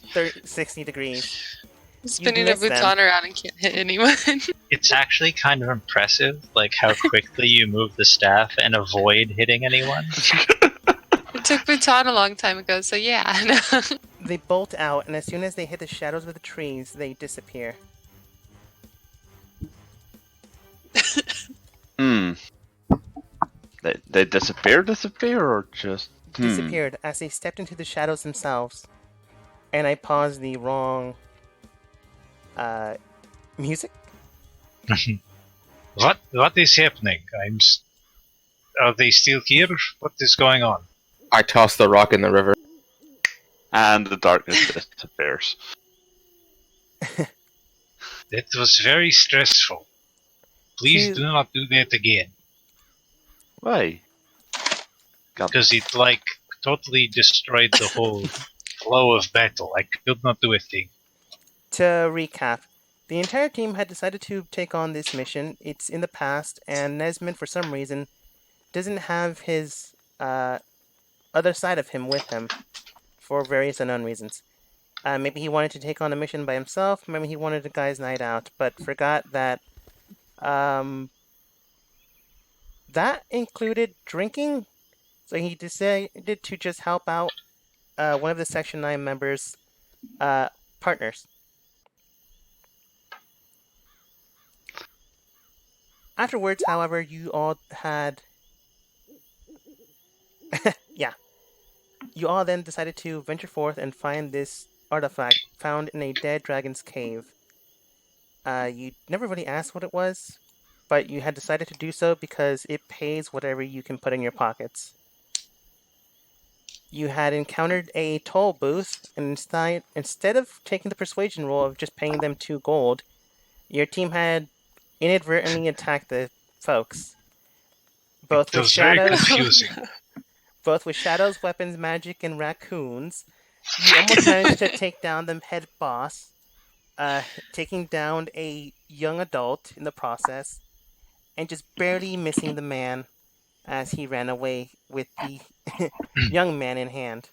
60 degrees. I'm spinning a miss them. baton around and can't hit anyone. It's actually kind of impressive, like how quickly you move the staff and avoid hitting anyone. It took baton a long time ago, so yeah. They bolt out, and as soon as they hit the shadows of the trees, they disappear. Hmm. They disappear, or just Disappeared as they stepped into the shadows themselves. And I paused the wrong music. What is happening? Are they still here? What is going on? I tossed the rock in the river. And the darkness disappears. That was very stressful. Please Two- do not do that again. Why? God. Because it, totally destroyed the whole flow of battle. I could not do a thing. To recap, the entire team had decided to take on this mission. It's in the past, and Nesmond, for some reason, doesn't have his other side of him with him for various unknown reasons. Maybe he wanted to take on a mission by himself, maybe he wanted a guy's night out, but forgot that that included drinking, so he decided to just help out one of the Section 9 members' partners. Afterwards, however, you all had... yeah. You all then decided to venture forth and find this artifact found in a dead dragon's cave. You never really asked what it was, but you had decided to do so because it pays whatever you can put in your pockets. You had encountered a toll booth, and instead of taking the persuasion roll of just paying them 2 gold, your team had inadvertently attacked the folks. Both It with was very shadows, confusing. both with shadows, weapons, magic, and raccoons. You almost managed to take down the head boss, taking down a young adult in the process, and just barely missing the man as he ran away with the young man in hand.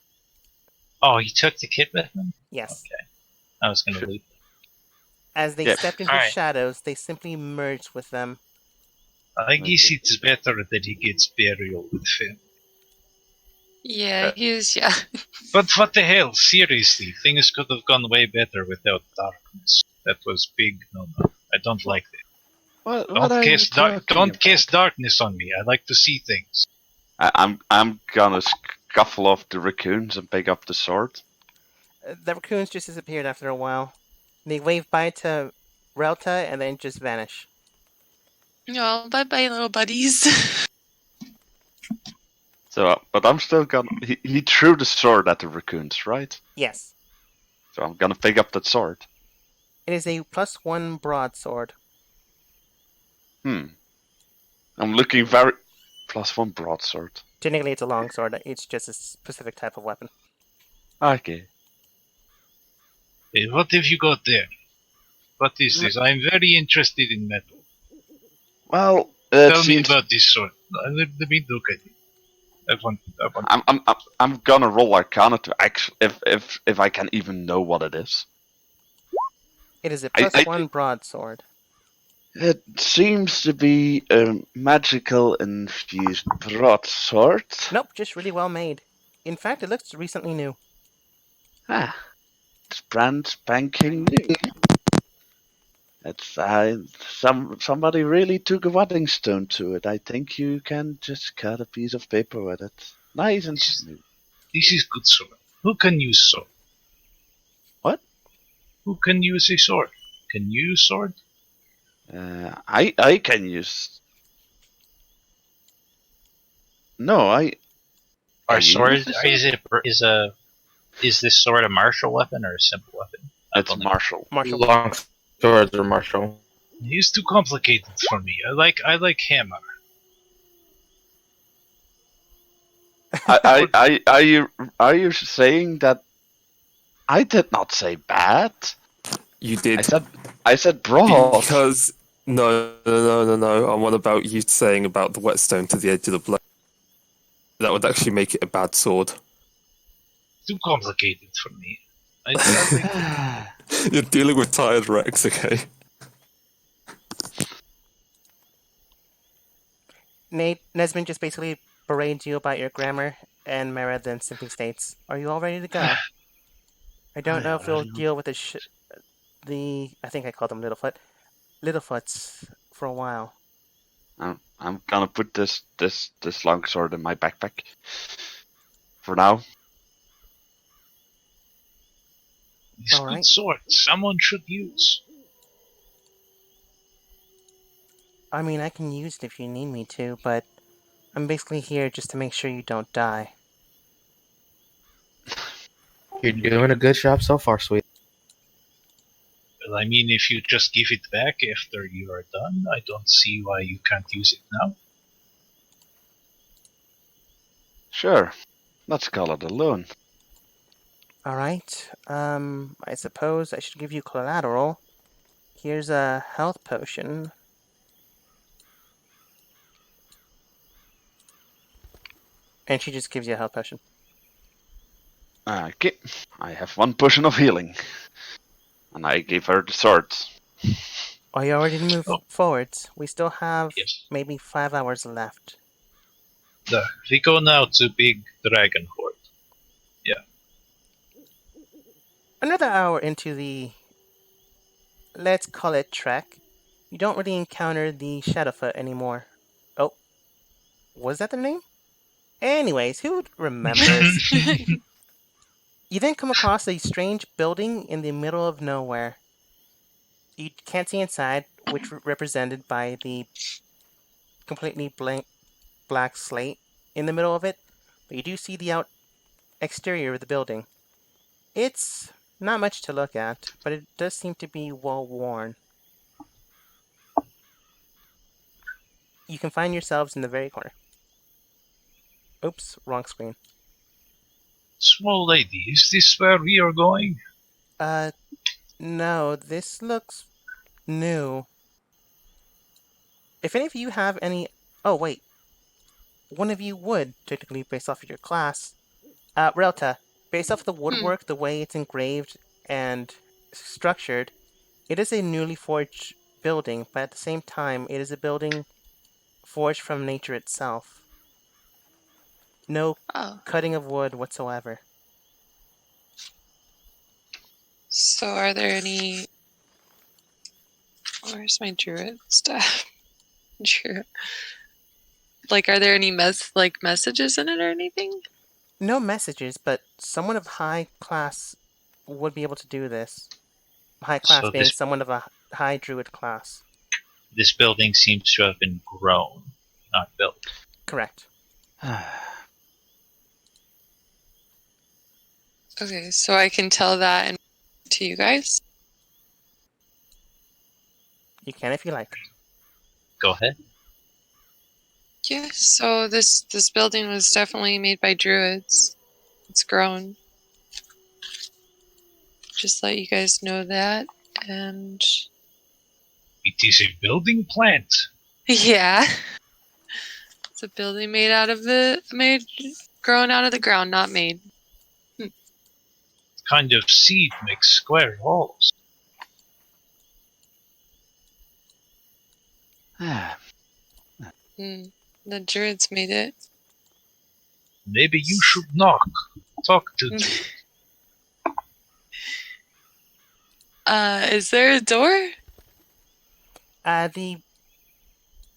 Oh, he took the kid with him? Yes. Okay. I was gonna loot. As they Yeah. stepped into Alright. shadows, they simply merged with them. I guess it's better that he gets burial with him. Yeah, yeah. But what the hell? Seriously, things could have gone way better without darkness. That was big. No. I don't like that. Don't cast darkness on me. I like to see things. I'm gonna scuffle off the raccoons and pick up the sword. The raccoons just disappeared after a while. They wave bye to Relta and then just vanish. Oh, bye-bye, little buddies. So, but I'm still gonna. He threw the sword at the raccoons, right? Yes. So I'm gonna pick up that sword. It is a +1 broadsword. I'm looking very +1 broadsword. Technically, it's a long sword. It's just a specific type of weapon. Okay. Hey, what have you got there? What is this? I'm very interested in metal. Well, Tell me about this sword. Let me look at it. I want. I'm gonna roll Arcana to actually, if I can even know what it is. It is a I- +1 broadsword. It seems to be a magical infused broadsword. Nope, just really well made. In fact, it looks recently new. It's brand spanking new. It's somebody really took a wedding stone to it. I think you can just cut a piece of paper with it. Nice and smooth. This is good sword. Who can use sword? Who can use a sword? Can you use sword? I can use. No, I. Our Can you sword use a is this sword a martial weapon or a simple weapon? It's martial. Marshall. Long swords are martial. He's too complicated for me. I like hammer. Are you saying that? I did not say bad. You did. I said broad. Because no. I'm on about you saying about the whetstone to the edge of the blade. That would actually make it a bad sword. Too complicated for me. I like You're dealing with tired Rex, okay? Nate, Nesmond just basically berates you about your grammar, and Mara then simply states, "Are you all ready to go? I don't know if you'll deal with I think I called them Littlefoots for a while." I'm gonna put this longsword in my backpack for now. These All good right. swords someone should use. I mean, I can use it if you need me to, but I'm basically here just to make sure you don't die. You're doing a good job so far, sweet. Well, I mean, if you just give it back after you are done, I don't see why you can't use it now. Sure. Let's call it a loan. All right. I suppose I should give you collateral. Here's a health potion. And she just gives you a health potion. Okay. I have 1 potion of healing. And I gave her the swords. Are you already to move forwards? We still have Yes. maybe 5 hours left. We go now to Big Dragon Horde. Another hour into the, let's call it trek, you don't really encounter the Shadowfoot anymore. Oh, was that the name? Anyways, who remembers? You then come across a strange building in the middle of nowhere. You can't see inside, which represented by the completely blank black slate in the middle of it, but you do see the exterior of the building. It's not much to look at, but it does seem to be well worn. You can find yourselves in the very corner. Oops, wrong screen. Small lady, is this where we are going? No, this looks new. If any of you have any... Oh, wait. One of you would, technically, based off of your class. Relta, based off the woodwork, the way it's engraved and structured, it is a newly forged building, but at the same time, it is a building forged from nature itself. No cutting of wood whatsoever. So are there any... Where's my druid stuff? Druid. Like, are there any messages in it or anything? No messages, but someone of high class would be able to do this. High class So being this- someone of a high druid class. This building seems to have been grown, not built. Correct. Okay, so I can tell that to you guys? You can if you like. Go ahead. Yeah, so this building was definitely made by druids. It's grown. Just let you guys know that. And It is a building plant. yeah. It's a building grown out of the ground, not made. Kind of seed makes square walls. The druids made it. Maybe you should knock. Talk to them. Is there a door? The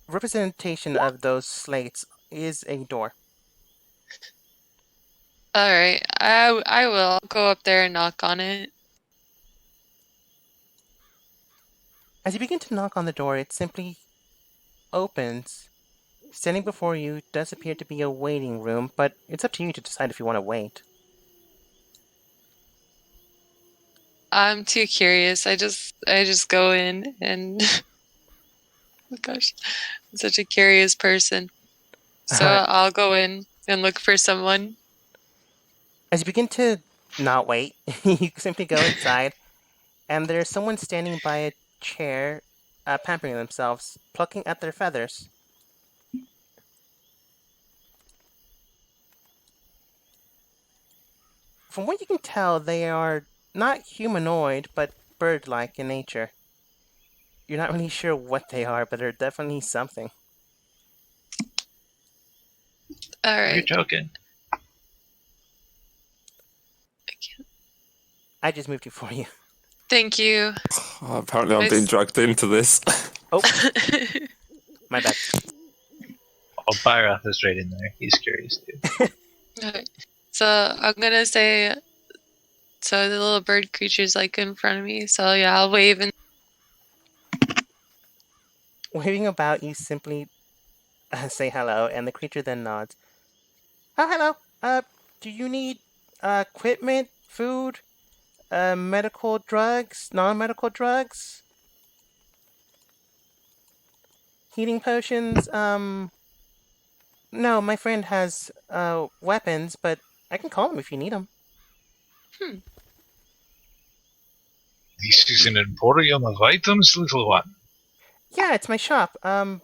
representation of those slates is a door. Alright, I will go up there and knock on it. As you begin to knock on the door, it simply opens. Standing before you does appear to be a waiting room, but it's up to you to decide if you want to wait. I'm too curious. I just go in and oh gosh, I'm such a curious person. So Alright. I'll go in and look for someone. As you begin to not wait, you simply go inside, and there's someone standing by a chair, pampering themselves, plucking at their feathers. From what you can tell, they are not humanoid, but bird-like in nature. You're not really sure what they are, but they're definitely something. All You're right. joking. I can't. I just moved you for you. Thank you. Apparently, I'm being dragged into this. Oh, my bad. Oh, Byrath is right in there. He's curious too. Alright. So I'm gonna say, so the little bird creature's like in front of me. So yeah, I'll wave and Waving about, you simply say hello, and the creature then nods. Oh, hello. Do you need equipment, food, medical drugs, non-medical drugs, heating potions? No, my friend has weapons, but I can call him if you need them. This is an emporium of items, little one. Yeah, it's my shop. I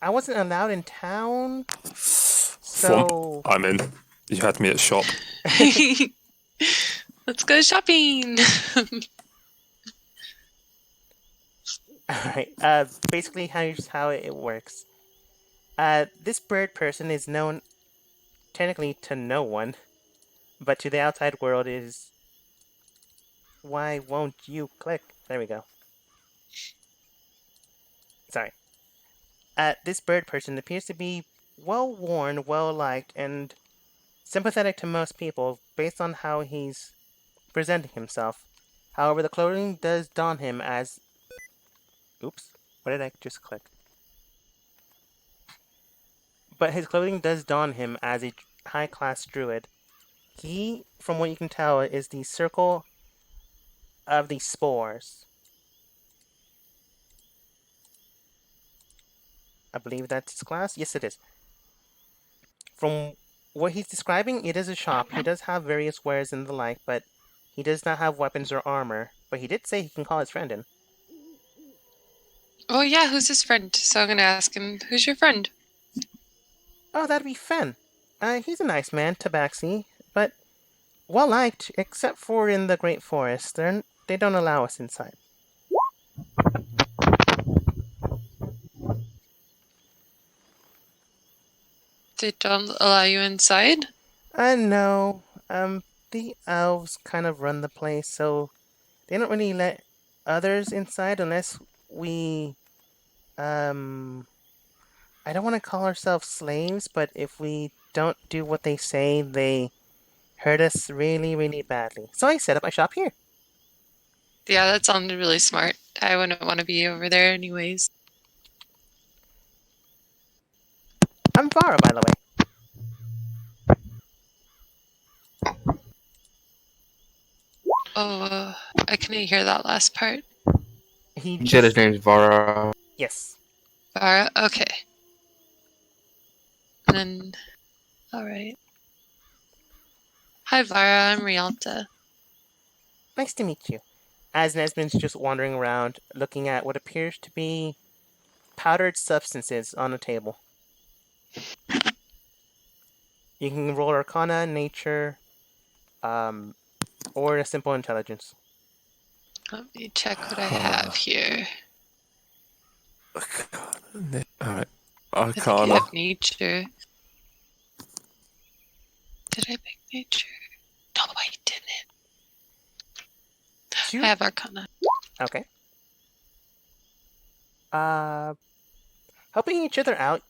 wasn't allowed in town, so I'm in. You had me at shop. let's go shopping. alright. Basically, how it works. This bird person is known technically to no one, but to the outside world is. Why won't you click? There we go. Sorry. This bird person appears to be well worn, well liked, and sympathetic to most people based on how he's presenting himself. However, the clothing does don him as. Oops, what did I just click? But his clothing does don him as a high-class druid. He, from what you can tell, is the circle of the spores. I believe that's his class. Yes, it is. From what he's describing, it is a shop. He does have various wares and the like, but he does not have weapons or armor. But he did say he can call his friend in. Oh yeah, who's his friend? So I'm gonna ask him, who's your friend? Oh, that'd be Fen. He's a nice man, Tabaxi, but well liked, except for in the Great Forest. They don't allow us inside. They don't allow you inside? No. The elves kind of run the place, so they don't really let others inside unless we, I don't want to call ourselves slaves, but if we don't do what they say, they hurt us really, really badly. So I set up my shop here. Yeah, that sounded really smart. I wouldn't want to be over there anyways. I'm Vara, by the way. Oh, I couldn't hear that last part. He You said his name's Vara. Yes. Vara, okay. And then, alright. Hi Vara, I'm Rialta. Nice to meet you. As Nesmond's just wandering around, looking at what appears to be powdered substances on a table. You can roll Arcana, Nature, or a simple intelligence. Let me check what I have here. Alright. I think I Arcana. have nature. Did I pick nature? No, I didn't. Two? I have arcana. Okay. Helping each other out.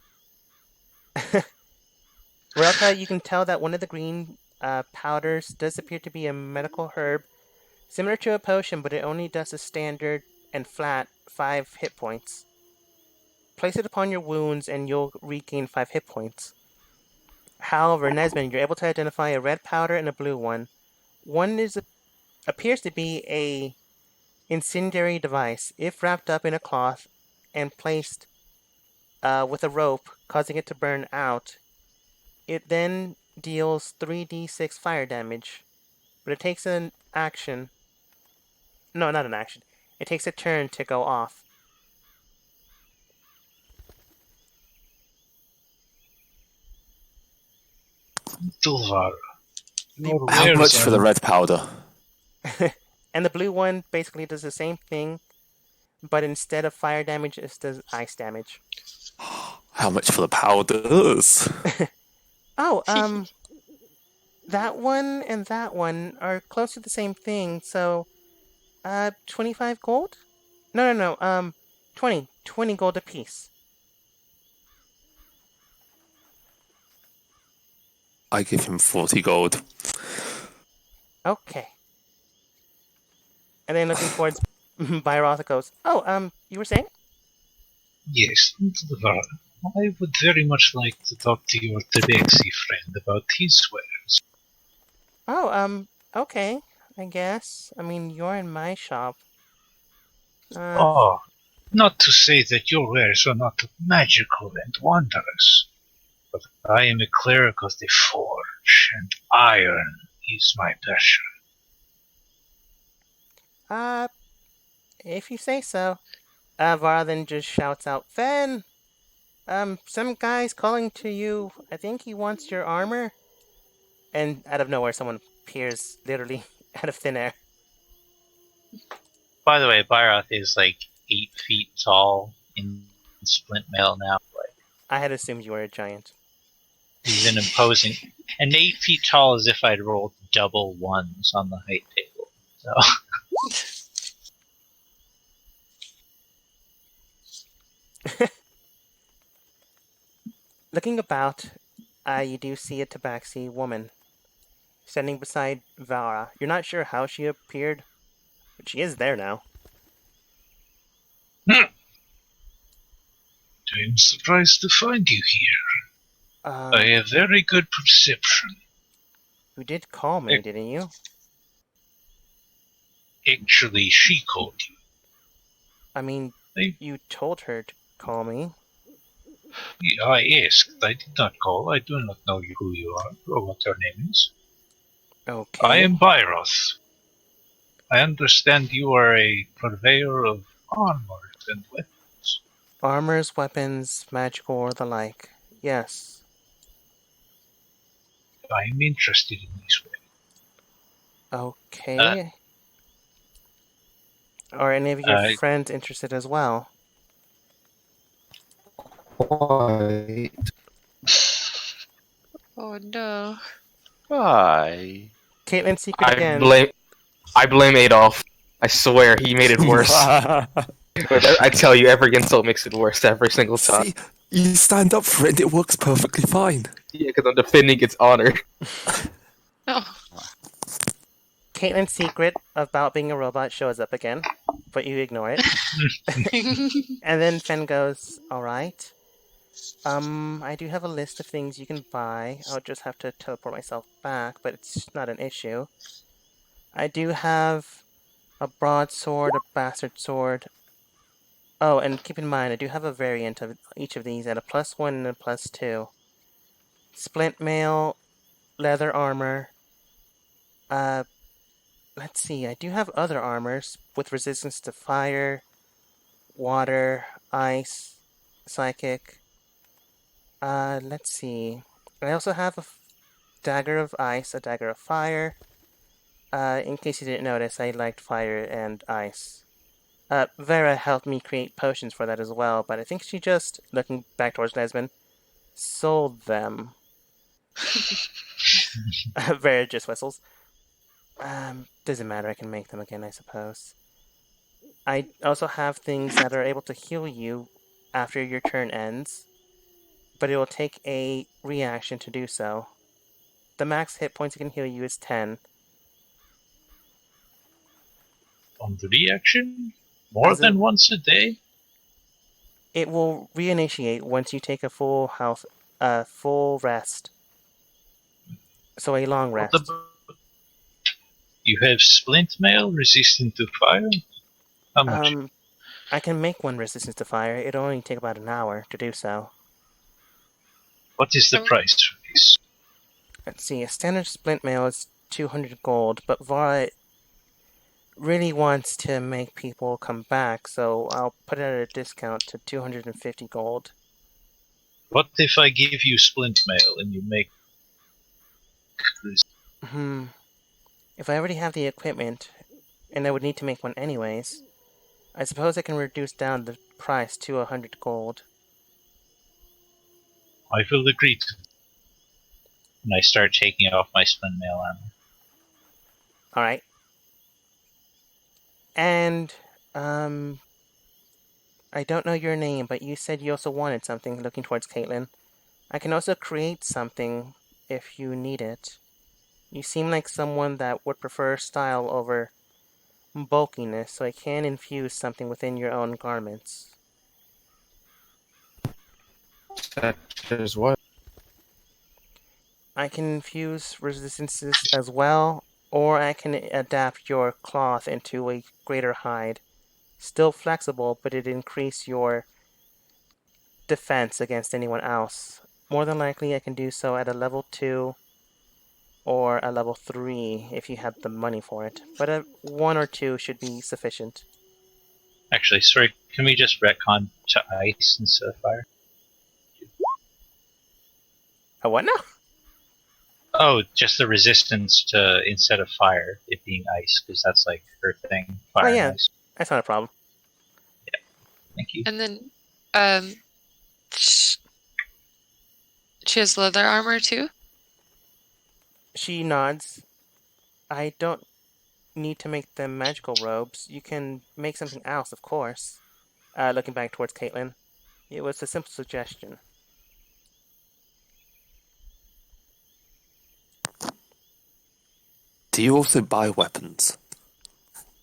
Relta, you can tell that one of the green powders does appear to be a medical herb, similar to a potion, but it only does a standard and flat 5 hit points. Place it upon your wounds and you'll regain 5 hit points. However, Nesmond, you're able to identify a red powder and a blue one. One appears to be a incendiary device. If wrapped up in a cloth and placed with a rope, causing it to burn out, it then deals 3d6 fire damage. But it takes an action. No, not an action. It takes a turn to go off. Tulvar. How much for the red powder? And the blue one basically does the same thing, but instead of fire damage, it does ice damage. How much for the powders? Oh, that one and that one are close to the same thing, so, 25 gold? No, 20 gold apiece. I give him 40 gold. Okay. And then looking towards Byroth goes, oh, you were saying? Yes, Tulvar. I would very much like to talk to your Tabaxi friend about his wares. Oh, okay, I guess. I mean, you're in my shop. Oh, not to say that your wares are not magical and wondrous, but I am a cleric of the Forge, and iron is my passion. If you say so. Vara then just shouts out, Fen! Some guy's calling to you. I think he wants your armor. And out of nowhere, someone appears literally out of thin air. By the way, Byroth is like 8 feet tall in splint mail now. Like, I had assumed you were a giant. he's an imposing. And 8 feet tall as if I'd rolled double ones on the height table. So. Looking about, you do see a Tabaxi woman standing beside Vara. You're not sure how she appeared, but she is there now. I'm surprised to find you here. I have very good perception. You did call me, didn't you? Actually, she called you. I mean, you told her to call me. I asked. I did not call. I do not know who you are or what your name is. Okay. I am Byroth. I understand you are a purveyor of armor and weapons. Armors, weapons, magical, or the like. Yes. I am interested in these ways. Okay. Are any of your friends interested as well? Why? Oh no. Why? Caitlyn's secret again. I blame Adolf. I swear he made it worse. I tell you, every insult makes it worse every single time. See, you stand up for it and it works perfectly fine. Yeah, because I'm defending its honor. Oh. Caitlyn's secret about being a robot shows up again, but you ignore it. And then Fen goes, alright. I do have a list of things you can buy. I'll just have to teleport myself back, but it's not an issue. I do have a broadsword, a bastard sword. Oh, and keep in mind, I do have a variant of each of these at a +1 and a +2. Splint mail, leather armor. Let's see, I do have other armors with resistance to fire, water, ice, psychic. Let's see. I also have a dagger of ice, a dagger of fire. In case you didn't notice, I liked fire and ice. Vera helped me create potions for that as well, but I think she just, looking back towards Nesmond, sold them. Vera just whistles. Doesn't matter, I can make them again, I suppose. I also have things that are able to heal you after your turn ends, but it will take a reaction to do so. The max hit points it can heal you is 10. On the reaction? More As than in- once a day? It will reinitiate once you take a full rest. So a long What rest. about... You have splint mail resistant to fire? How much? I can make one resistant to fire. It'll only take about an hour to do so. What is the price for this? Let's see, a standard splint mail is 200 gold, but Vara really wants to make people come back, so I'll put it at a discount to 250 gold. What if I give you splint mail and you make this? If I already have the equipment, and I would need to make one anyways, I suppose I can reduce down the price to 100 gold. I will agree to. And I start taking off my splint mail armor. Alright. And, I don't know your name, but you said you also wanted something, looking towards Caitlin. I can also create something if you need it. You seem like someone that would prefer style over bulkiness, so I can infuse something within your own garments. Such as what? I can infuse resistances as well, or I can adapt your cloth into a greater hide. Still flexible, but it increase your defense against anyone else. More than likely, I can do so at a level 2 or a level 3 if you have the money for it. But a 1 or 2 should be sufficient. Actually, sorry, can we just retcon to ice instead of fire? A what now? Oh, just the resistance to instead of fire, it being ice, because that's like her thing. Fire Oh, yeah. and ice. That's not a problem. Thank you. And then, she has leather armor too. She nods. I don't need to make them magical robes. You can make something else, of course. Looking back towards Caitlin. It was a simple suggestion. Do you also buy weapons?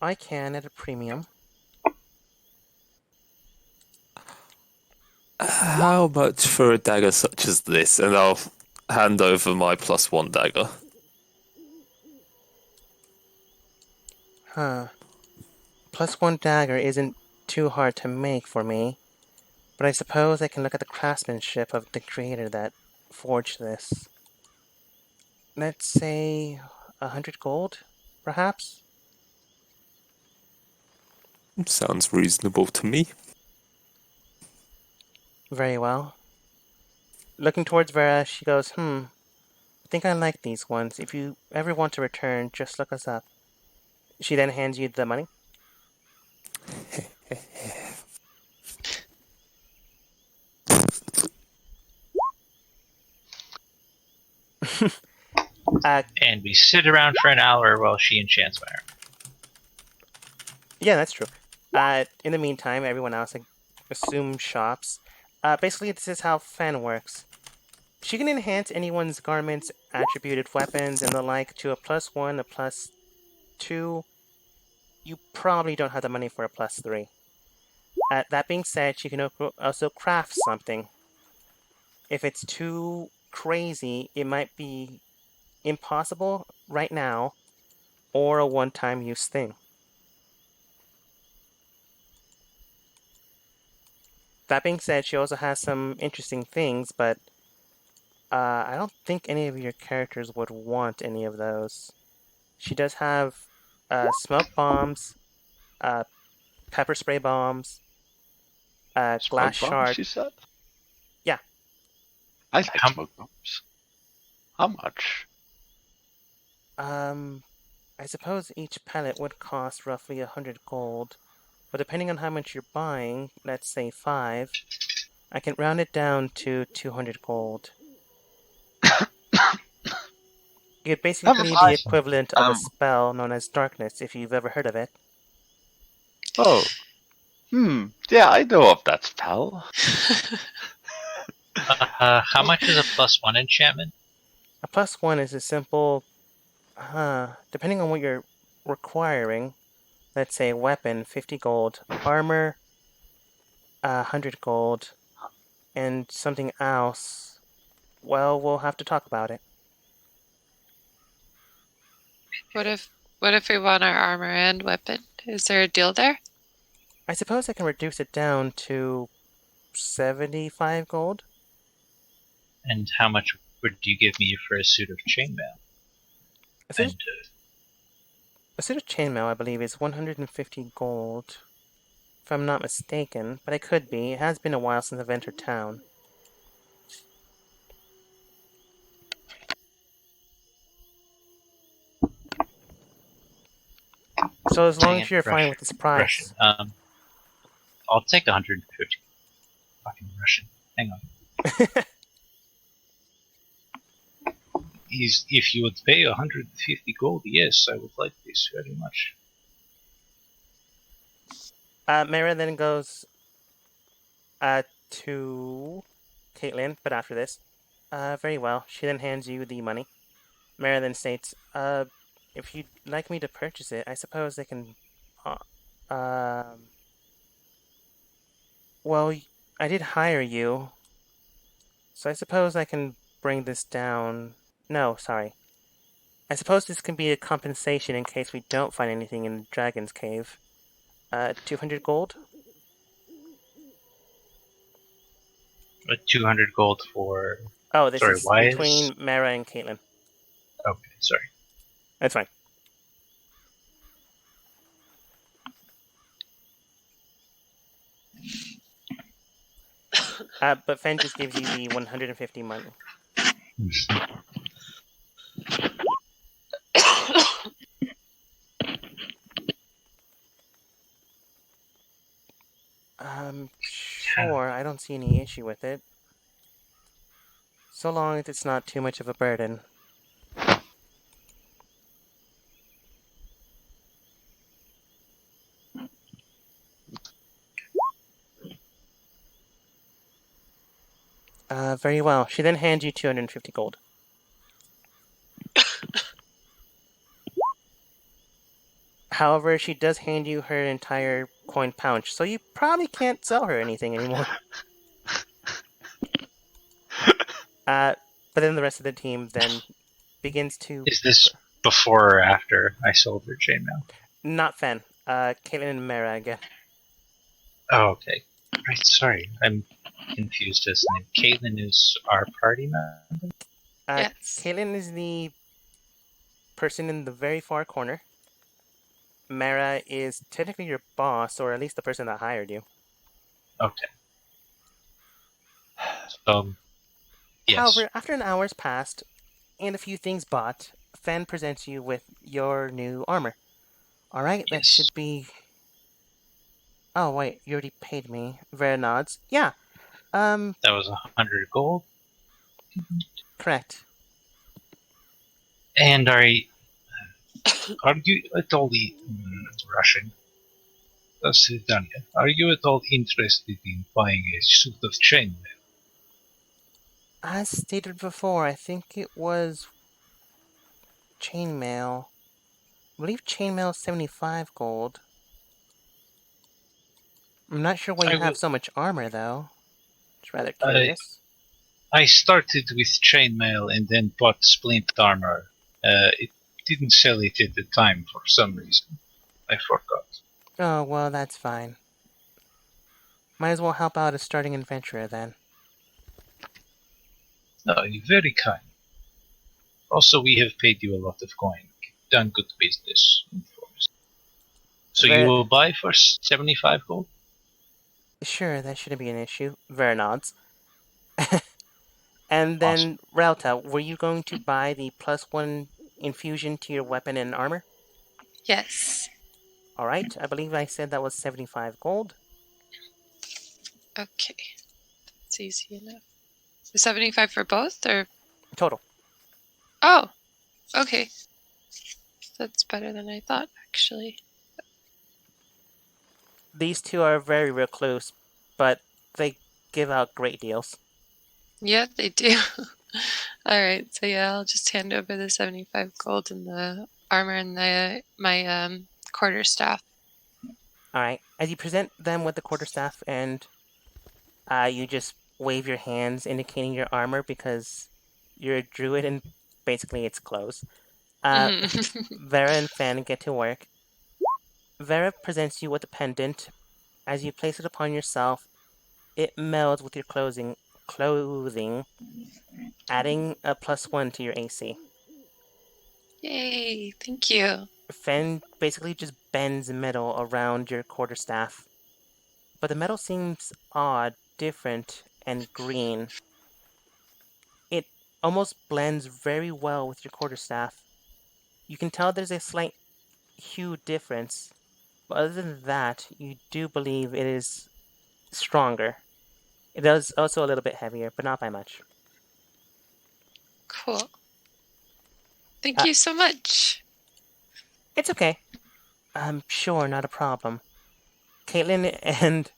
I can at a premium. How much for a dagger such as this? And I'll hand over my +1 dagger. Huh. +1 dagger isn't too hard to make for me, but I suppose I can look at the craftsmanship of the creator that forged this. Let's say 100 gold, perhaps? Sounds reasonable to me. Very well. Looking towards Vera, she goes, I think I like these ones. If you ever want to return, just look us up. She then hands you the money. And we sit around for an hour while she enchants my armor. Yeah, that's true. In the meantime, everyone else, I assume, shops. Basically, this is how Fen works. She can enhance anyone's garments, attributed weapons, and the like to a +1, a +2. You probably don't have the money for a +3. That being said, she can also craft something. If it's too crazy, it might be impossible right now, or a one-time use thing. That being said, she also has some interesting things, but I don't think any of your characters would want any of those. She does have smoke bombs, pepper spray bombs, glass Smoke bombs, shard. you said? Yeah. I like How- smoke bombs. How much? I suppose each pellet would cost roughly 100 gold, but depending on how much you're buying, let's say 5, I can round it down to 200 gold. It'd basically be the Awesome. equivalent of a spell known as Darkness, if you've ever heard of it. Oh. Yeah, I know of that spell. How much is a +1 enchantment? A +1 is a simple, depending on what you're requiring, let's say weapon, 50 gold, armor, 100 gold, and something else. Well, we'll have to talk about it. What if we want our armor and weapon? Is there a deal there? I suppose I can reduce it down to 75 gold. And how much would you give me for a suit of chainmail? A suit, And a suit of chainmail, I believe, is 150 gold. If I'm not mistaken, but I could be. It has been a while since I've entered town. So as long Dang as it, you're fine with this price. Russian. I'll take 150. Fucking Russian. Hang on. If you would pay 150 gold, yes, I would like this very much. Mara then goes to Caitlin, but after this. Very well. She then hands you the money. Mara then states, if you'd like me to purchase it, I suppose they can... well, I did hire you, so I suppose I can bring this down... No, sorry. I suppose this can be a compensation in case we don't find anything in Dragon's Cave. 200 gold? 200 gold for... Oh, this Sorry, is why between Mara and Caitlin. Okay, sorry. That's fine. But Fen just gives you the 150 money. Sure, I don't see any issue with it. So long as it's not too much of a burden. Very well. She then hands you 250 gold. However, she does hand you her entire coin pouch, so you probably can't sell her anything anymore. But then the rest of the team then begins to... Is this before or after I sold her chainmail? Not Fen. Caitlin and Mara again. Oh, okay. Right, sorry. I'm confused as name. Caitlin is our party member? Yes. Caitlin is the person in the very far corner. Mara is technically your boss, or at least the person that hired you. Okay. Yes. However, after an hour's passed, and a few things bought, Fen presents you with your new armor. Alright, that Yes. should be... Oh, wait, you already paid me. Vera nods. Yeah. That was 100 gold. Correct. And are you at all Russian? Daniel, are you at all interested in buying a suit of chainmail? As stated before, I think it was chainmail. I believe chainmail is 75 gold. I'm not sure why you have so much armor, though. It's rather curious. I started with chainmail and then bought splint armor. It didn't sell it at the time for some reason. I forgot. Oh, well, that's fine. Might as well help out a starting adventurer, then. No, you're very kind. Also, we have paid you a lot of coin. You've done good business for us. So you will buy for 75 gold? Sure, that shouldn't be an issue. Vera nods. And then, Ralta, were you going to buy the +1 infusion to your weapon and armor? Yes. Alright, I believe I said that was 75 gold. Okay. That's easy enough. 75 for both, or? Total. Oh, okay. That's better than I thought, actually. These two are very recluse, but they give out great deals. Yeah, they do. Alright, so yeah, I'll just hand over the 75 gold and the armor and my quarterstaff. Alright, as you present them with the quarterstaff and you just wave your hands indicating your armor because you're a druid and basically it's clothes. Vera and Fan get to work. Vera presents you with a pendant. As you place it upon yourself, it melds with your clothing, adding a +1 to your AC. Yay! Thank you. Fen basically just bends metal around your quarterstaff. But the metal seems odd, different, and green. It almost blends very well with your quarterstaff. You can tell there's a slight hue difference, but other than that, you do believe it is stronger. It is also a little bit heavier, but not by much. Cool. Thank you so much. It's okay. I'm sure, not a problem. Caitlin and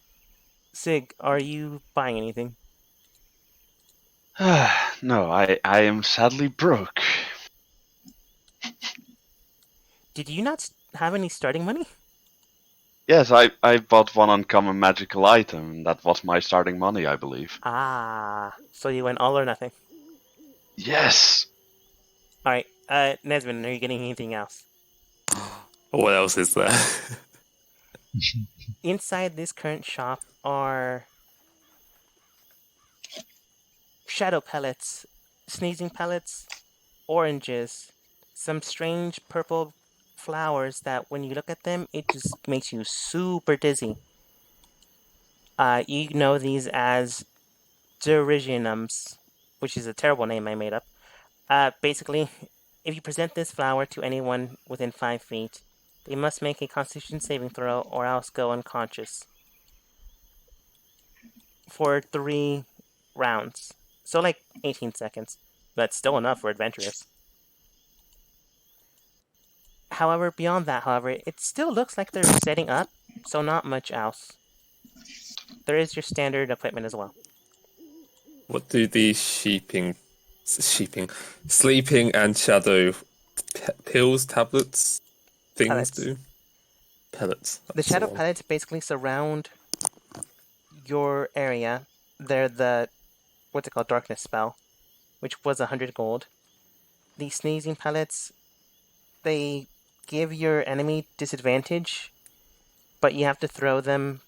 Sig, are you buying anything? No, I am sadly broke. Did you not have any starting money? Yes, I bought one uncommon magical item, and that was my starting money, I believe. Ah, so you went all or nothing. Yes! Alright, Nesmond, are you getting anything else? What else is there? Inside this current shop are shadow pellets, sneezing pellets, oranges, some strange purple flowers that when you look at them, it just makes you super dizzy. You know these as Derisionums, which is a terrible name I made up. Basically, if you present this flower to anyone within 5 feet, they must make a Constitution saving throw or else go unconscious for 3 rounds. So, like 18 seconds. That's still enough for adventurers. However, beyond that, it still looks like they're setting up, so not much else. There is your standard equipment as well. What do the sleeping and shadow pills, tablets, things Pellets. do? Pellets. The that's shadow one. pellets basically surround your area. They're the, what's it called, darkness spell, which was 100 gold. The sneezing pellets, they give your enemy disadvantage, but you have to throw them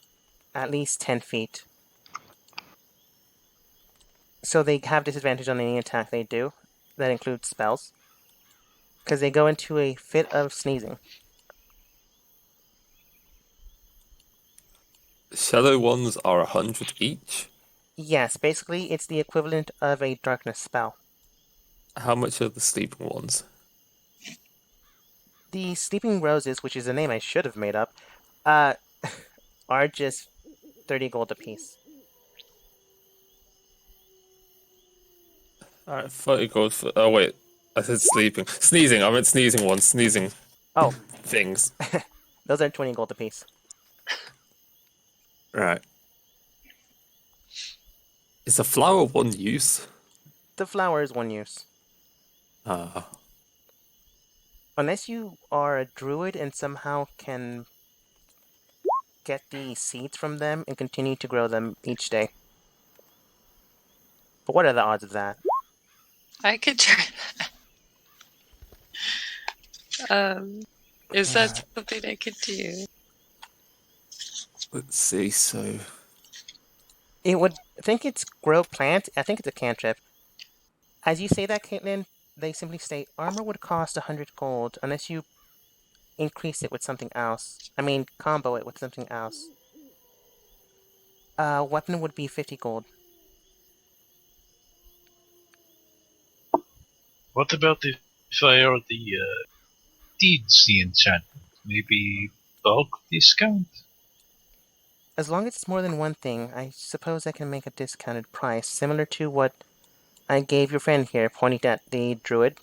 at least 10 feet. So they have disadvantage on any attack they do. That includes spells. Because they go into a fit of sneezing. Shadow ones are 100 each. Yes, basically it's the equivalent of a darkness spell. How much are the sleeping ones? The Sleeping Roses, which is a name I should have made up, are just 30 gold apiece. Alright, 30 gold for. Oh, wait. I said sleeping. Sneezing. I meant sneezing ones. Sneezing Oh, things. those are 20 gold apiece. Right. Is a flower one use? The flower is 1 use. Unless you are a druid and somehow can get the seeds from them and continue to grow them each day. But what are the odds of that? I could try that. Is that something I could do? Let's see, so. It would I think it's grow plant. I think it's a cantrip. As you say that, Caitlin, they simply state armor would cost 100 gold unless you increase it with something else. I mean, combo it with something else. Weapon would be 50 gold. What about if I already did the enchantment? Maybe bulk discount? As long as it's more than one thing, I suppose I can make a discounted price, similar to what I gave your friend here, pointing at the druid.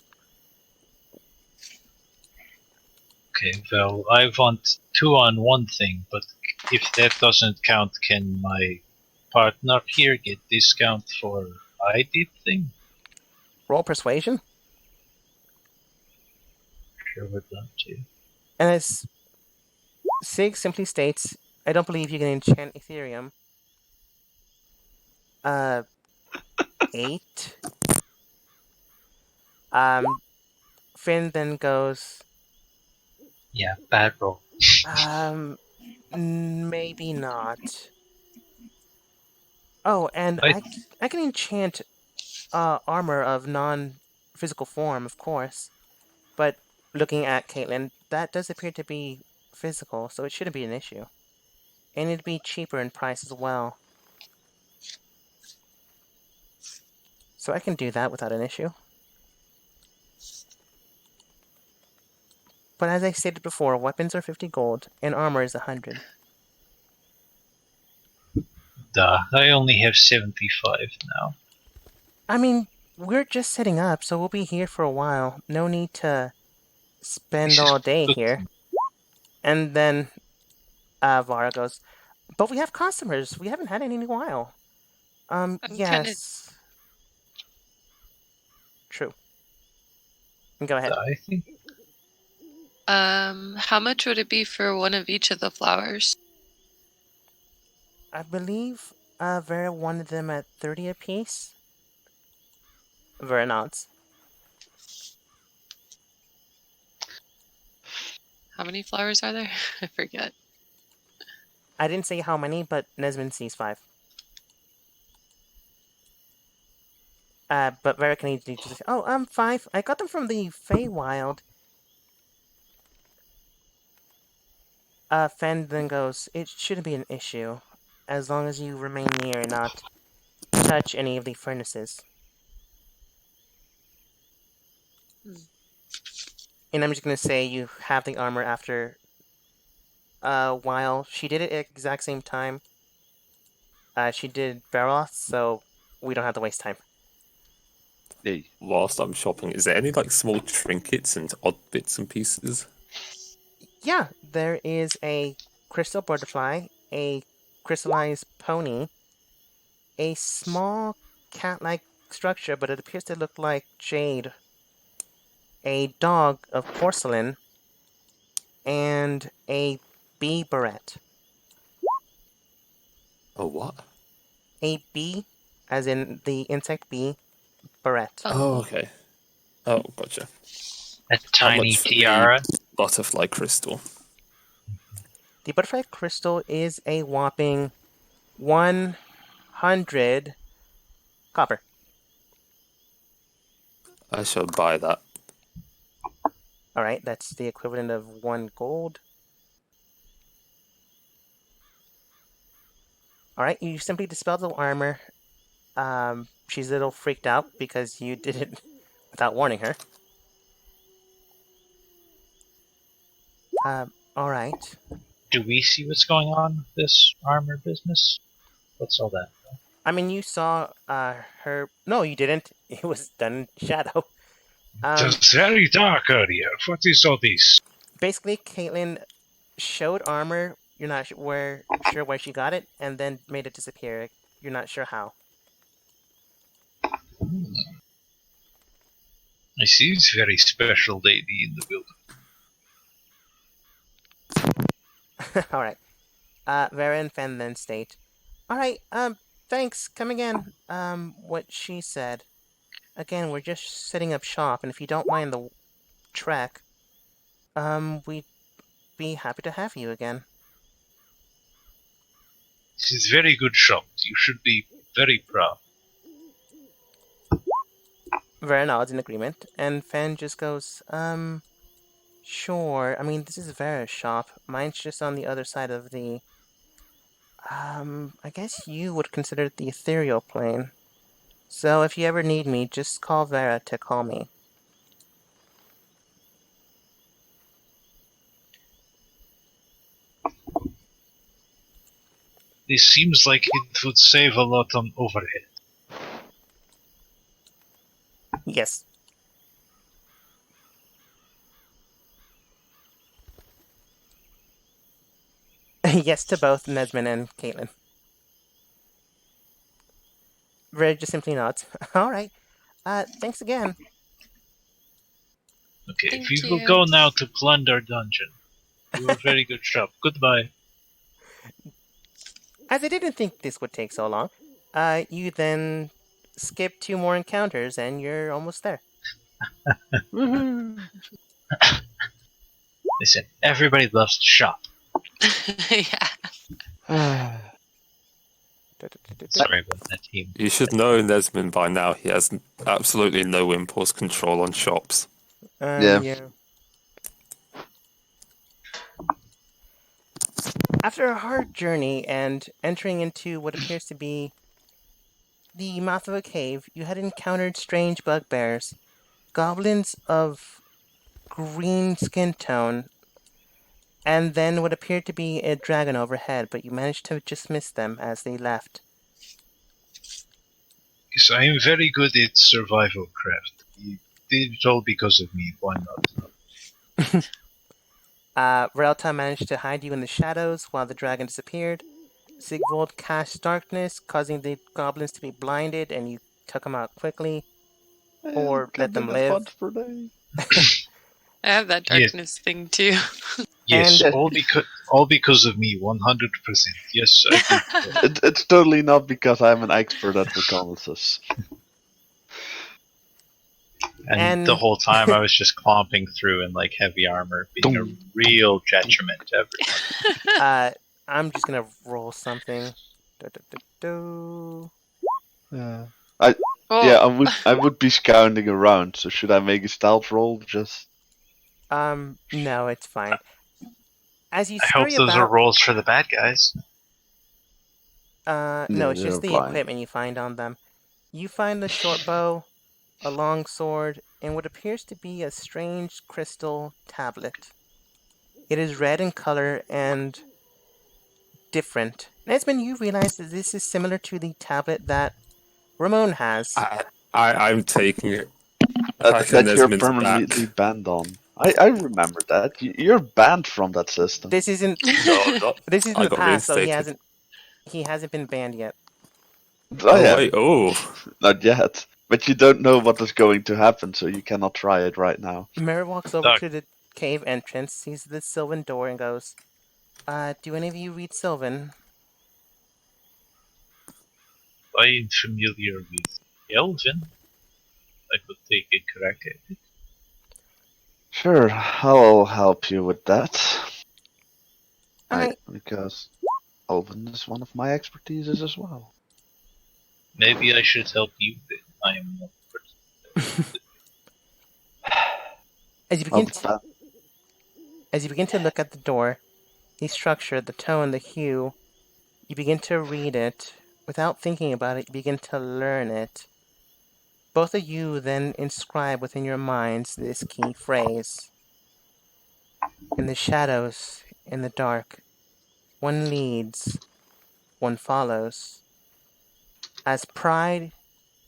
Okay, well, I want 2 on one thing, but if that doesn't count, can my partner here get discount for I did thing? Roll persuasion, Sure would love to. and as Sig simply states, I don't believe you can enchant Ethereum. 8. Finn then goes, Yeah, bad roll. maybe not. Oh, and I can enchant armor of non-physical form, of course. But looking at Caitlin, that does appear to be physical, so it shouldn't be an issue. And it'd be cheaper in price as well. So I can do that without an issue. But as I stated before, weapons are 50 gold, and armor is 100. Duh, I only have 75 now. I mean, we're just setting up, so we'll be here for a while. No need to spend all day here. And then Vara goes, but we have customers. We haven't had any in a while. Yes. True. Go ahead. I think How much would it be for one of each of the flowers? I believe Vera wanted them at 30 apiece. Vera nods. How many flowers are there? I forget. I didn't say how many, but Nesmond sees 5. But Vera can easily just say, oh, 5. I got them from the Feywild. Fen then goes, it shouldn't be an issue, as long as you remain near and not touch any of the furnaces. And I'm just gonna say you have the armor after a while. She did it at the exact same time. She did Varos, so we don't have to waste time. Hey, Whilst I'm shopping, is there any like small trinkets and odd bits and pieces? Yeah, there is a crystal butterfly, a crystallized pony, a small cat-like structure, but it appears to look like jade, a dog of porcelain, and a bee barrette. Oh, what? A bee, as in the insect bee, barrette. Oh, okay. Oh, gotcha. a How tiny much for the tiara. butterfly crystal? The butterfly crystal is a whopping 100 copper. I shall buy that. Alright, that's the equivalent of 1 gold. Alright, you simply dispelled the armor. She's a little freaked out because you did it without warning her. Alright. Do we see what's going on with this armor business? What's all that? I mean, you saw her... No, you didn't. It was done in shadow. It's very dark earlier. What is all this? Basically, Caitlin showed armor. You're not sure where she got it, and then made it disappear. You're not sure how. I see it's very special lady in the building. Alright. Vera and Fen then state, alright, thanks, come again. What she said. Again, we're just setting up shop, and if you don't mind the trek, we'd be happy to have you again. This is very good shop. You should be very proud. Vera nods in agreement, and Fen just goes, sure. I mean, this is Vera's shop. Mine's just on the other side of the... I guess you would consider it the ethereal plane. So if you ever need me, just call Vera to call me. This seems like it would save a lot on overhead. Yes. Yes to both Nesmond and Caitlin. Vera just simply nods. Alright. Thanks again. Okay, Thank we will you. go now to Plunder Dungeon. You were a very good shop. Goodbye. As I didn't think this would take so long, you then skip 2 more encounters and you're almost there. Woohoo! Listen, everybody loves to shop. Yeah. Sorry about that team. You should know Nesmin by now. He has absolutely no impulse control on shops. Yeah. After a hard journey and entering into what appears to be the mouth of a cave, you had encountered strange bugbears, goblins of green skin tone, and then what appeared to be a dragon overhead, but you managed to just miss them as they left. Yes, I am very good at survival craft. You did it all because of me. Why not? Relta managed to hide you in the shadows while the dragon disappeared. Sigvold cast darkness, causing the goblins to be blinded, and you took them out quickly. Or let them live. I have that darkness thing too. Yes, And- all because of me. 100%. Yes, I did. It's totally not because I'm an expert at reconnaissance. And the whole time I was just clomping through in like heavy armor, being a real detriment to everyone. I'm just gonna roll something. Do. Yeah. Oh, Yeah, I would be scouting around, so should I make a stealth roll? Just No, it's fine. As you I hope scurry those are about, rolls for the bad guys. no, Yeah, it's just they're the fine. equipment you find on them. You find the short bow, a long sword, and what appears to be a strange crystal tablet. It is red in color and different. Nesman, you realize that this is similar to the tablet that Ramon has. I'm taking it. that Hacker you're Nesmin's permanently back. banned on. I remember that. You're banned from that system. This isn't. No, not. This is in I the got past, so reinstated. he hasn't been banned yet. Oh, yeah, Wait, oh. not yet. But you don't know what is going to happen, so you cannot try it right now. Mary walks over Doc. to the cave entrance, sees the Sylvan door, and goes, do any of you read Sylvan? I am familiar with Elven. I could take a crack at it. Sure, I'll help you with that. Because Elven is one of my expertises as well. Maybe I should help you then. I am not. As you begin to look at the door, the structure, the tone, the hue, you begin to read it. Without thinking about it, you begin to learn it. Both of you then inscribe within your minds this key phrase. In the shadows, in the dark, one leads, one follows. As pride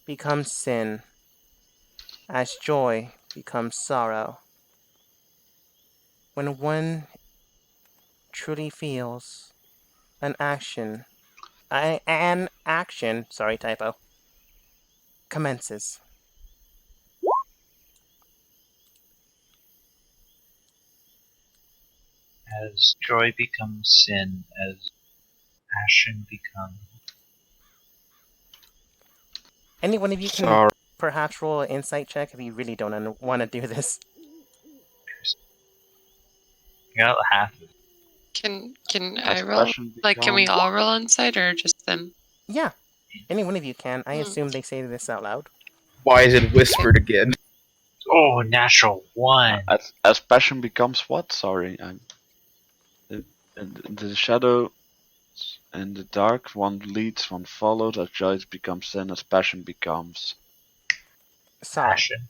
becomes sin, as joy becomes sorrow. When one truly feels an action, sorry, typo, commences. As joy becomes sin, as passion becomes. Any one of you can Sorry. perhaps roll an insight check if you really don't want to do this. I got half of it. can I roll? Like, can we all roll inside or just them? Yeah, any one of you can. I Hmm. assume they say this out loud. Why is it whispered again? Oh, natural one. As passion becomes what? Sorry, I'm. In the shadow, in the dark, one leads, one follows. As joy becomes sin, as passion becomes. Sorry. Passion.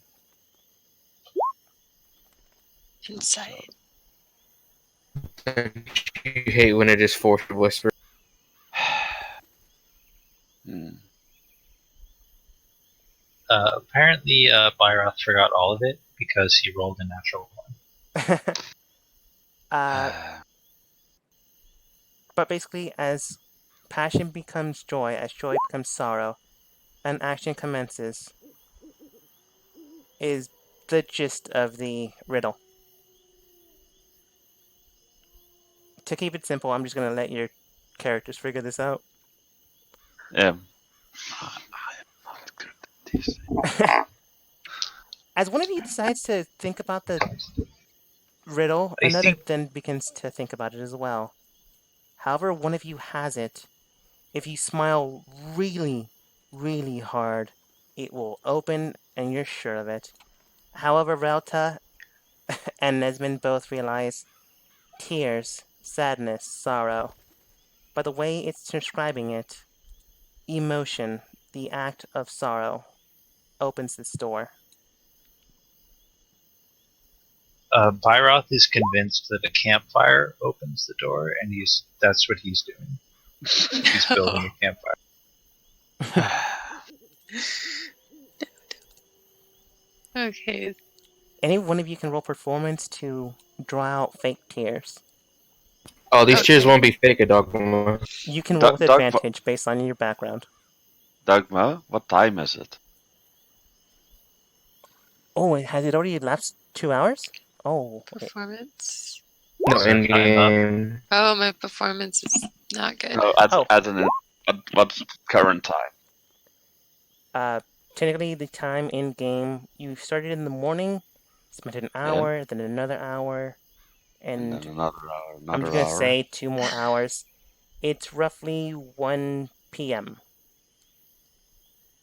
Inside. You hate when it is forced whisper. Apparently, Byroth forgot all of it because he rolled a natural one. But basically, as passion becomes joy, as joy becomes sorrow, an action commences, is the gist of the riddle. To keep it simple, I'm just gonna let your characters figure this out. I am not good at these things. As one of you decides to think about the riddle, I another think- then begins to think about it as well. However, one of you has it. If you smile really, really hard, it will open, and you're sure of it. However, Relta and Nesmond both realize tears, sadness, sorrow. By the way it's describing it, emotion, the act of sorrow, opens this door. Byroth is convinced that a campfire opens the door, and that's what he's doing. He's building a campfire. Okay. Any one of you can roll performance to draw out fake tears. Oh, these tears Okay. won't be fake, Dogma. You can roll with Doug- advantage based on your background. Dogma, what time is it? Oh, has it already lapsed 2 hours? Oh, okay. Performance. No, Is there in time up? game. Oh, my performance is not good. No, what's current time? Technically, the time in game, you started in the morning, spent an hour, then another hour, And and then another hour, I'm another just gonna hour. say 2 more hours. It's roughly 1 p.m.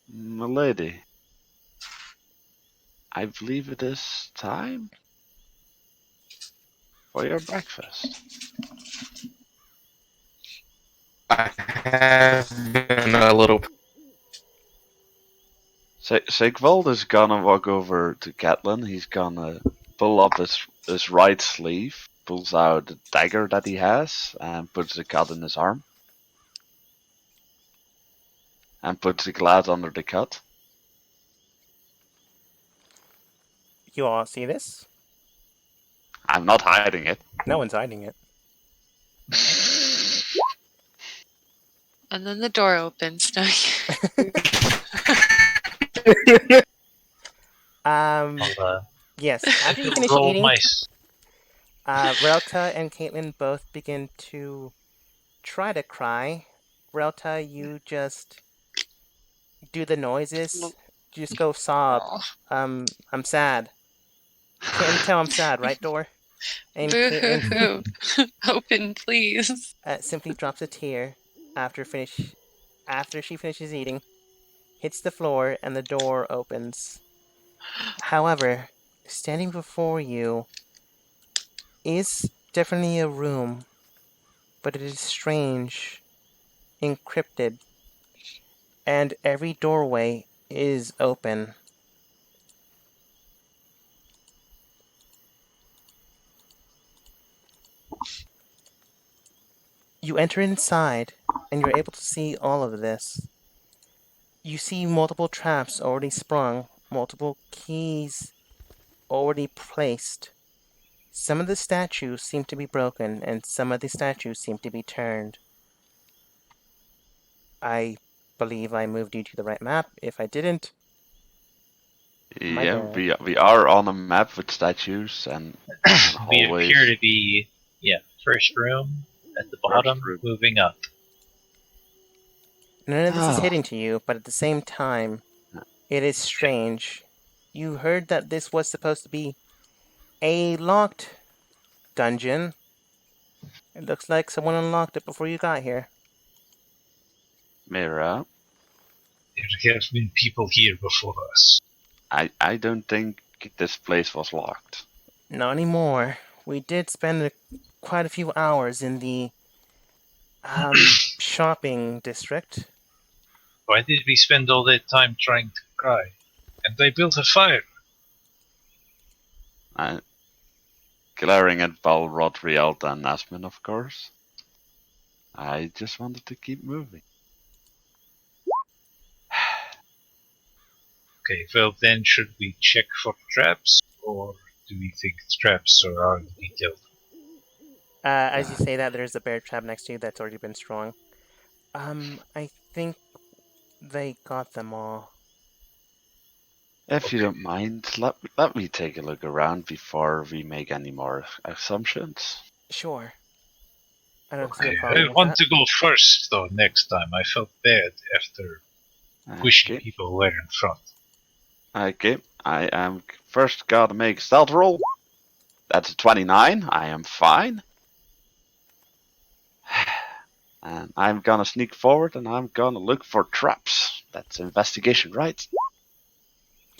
Milady, I believe it is time for your breakfast. I have been a little. Sigvald is gonna walk over to Catelyn. He's gonna pull up his right sleeve, pulls out the dagger that he has, and puts the cut in his arm. And puts the glass under the cut. You all see this? I'm not hiding it. No one's hiding it. And then the door opens. No, I'll Yes. After you finish roll eating, my. Relta and Caitlin both begin to try to cry. Relta, you just do the noises. Just go sob. Oh. I'm sad. Can't tell I'm sad, right, Door? And Caitlin Boo-hoo-hoo. Open, please. simply drops a tear after she finishes eating, hits the floor, and the door opens. However, standing before you is definitely a room, but it is strange, encrypted, and every doorway is open. You enter inside, and you're able to see all of this. You see multiple traps already sprung, multiple keys already placed. Some of the statues seem to be broken, and some of the statues seem to be turned. I believe I moved you to the right map. If I didn't, My Yeah, bad. we are on a map with statues and We hallways. appear to be, first room at the bottom, room. moving up. none of this is Ah. hidden to you, but at the same time, it is strange. You heard that this was supposed to be a locked dungeon. It looks like someone unlocked it before you got here. Mira, There have been people here before us. I don't think this place was locked. Not anymore. We did spend quite a few hours in the shopping district. Why did we spend all that time trying to cry? And they built a fire. Glaring at Balrog, Rialta, and Asmin, of course. I just wanted to keep moving. Okay, well then should we check for traps? Or do we think traps are already dealt? As you say that, there's a bear trap next to you that's already been strung. I think they got them all. If you don't mind, let me take a look around before we make any more assumptions. Sure. I don't see Okay, a problem I with want that. to go first, though, next time. I felt bad after pushing Okay. people were in front. Okay. I am first gotta make a stealth roll. That's a 29. I am fine. And I'm gonna sneak forward and I'm gonna look for traps. That's investigation, right?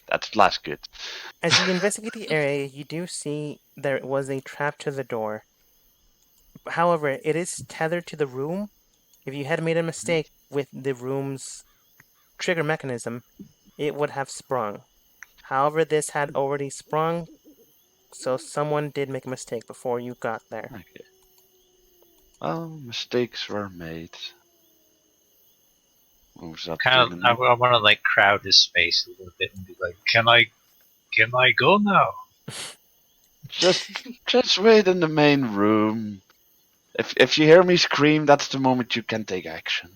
That's last good. As you investigate the area, you do see there was a trap to the door. However, it is tethered to the room. If you had made a mistake with the room's trigger mechanism, it would have sprung. However, this had already sprung, so someone did make a mistake before you got there. Okay. Well, mistakes were made. Moves up Kind to of, the I want to like crowd his space a little bit and be like, Can I go now? Just wait in the main room. If you hear me scream, that's the moment you can take action.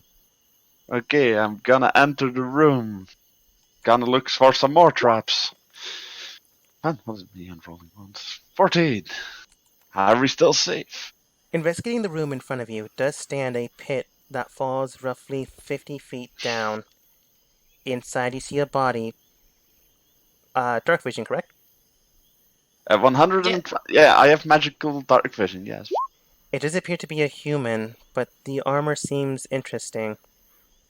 Okay, I'm gonna enter the room. Gonna look for some more traps. And what is me unrolling ones? 14. Are we still safe? Investigating the room in front of you does stand a pit that falls roughly 50 feet down. Inside, you see a body. Dark vision, correct? 120. Yeah, I have magical dark vision. Yes. It does appear to be a human, but the armor seems interesting.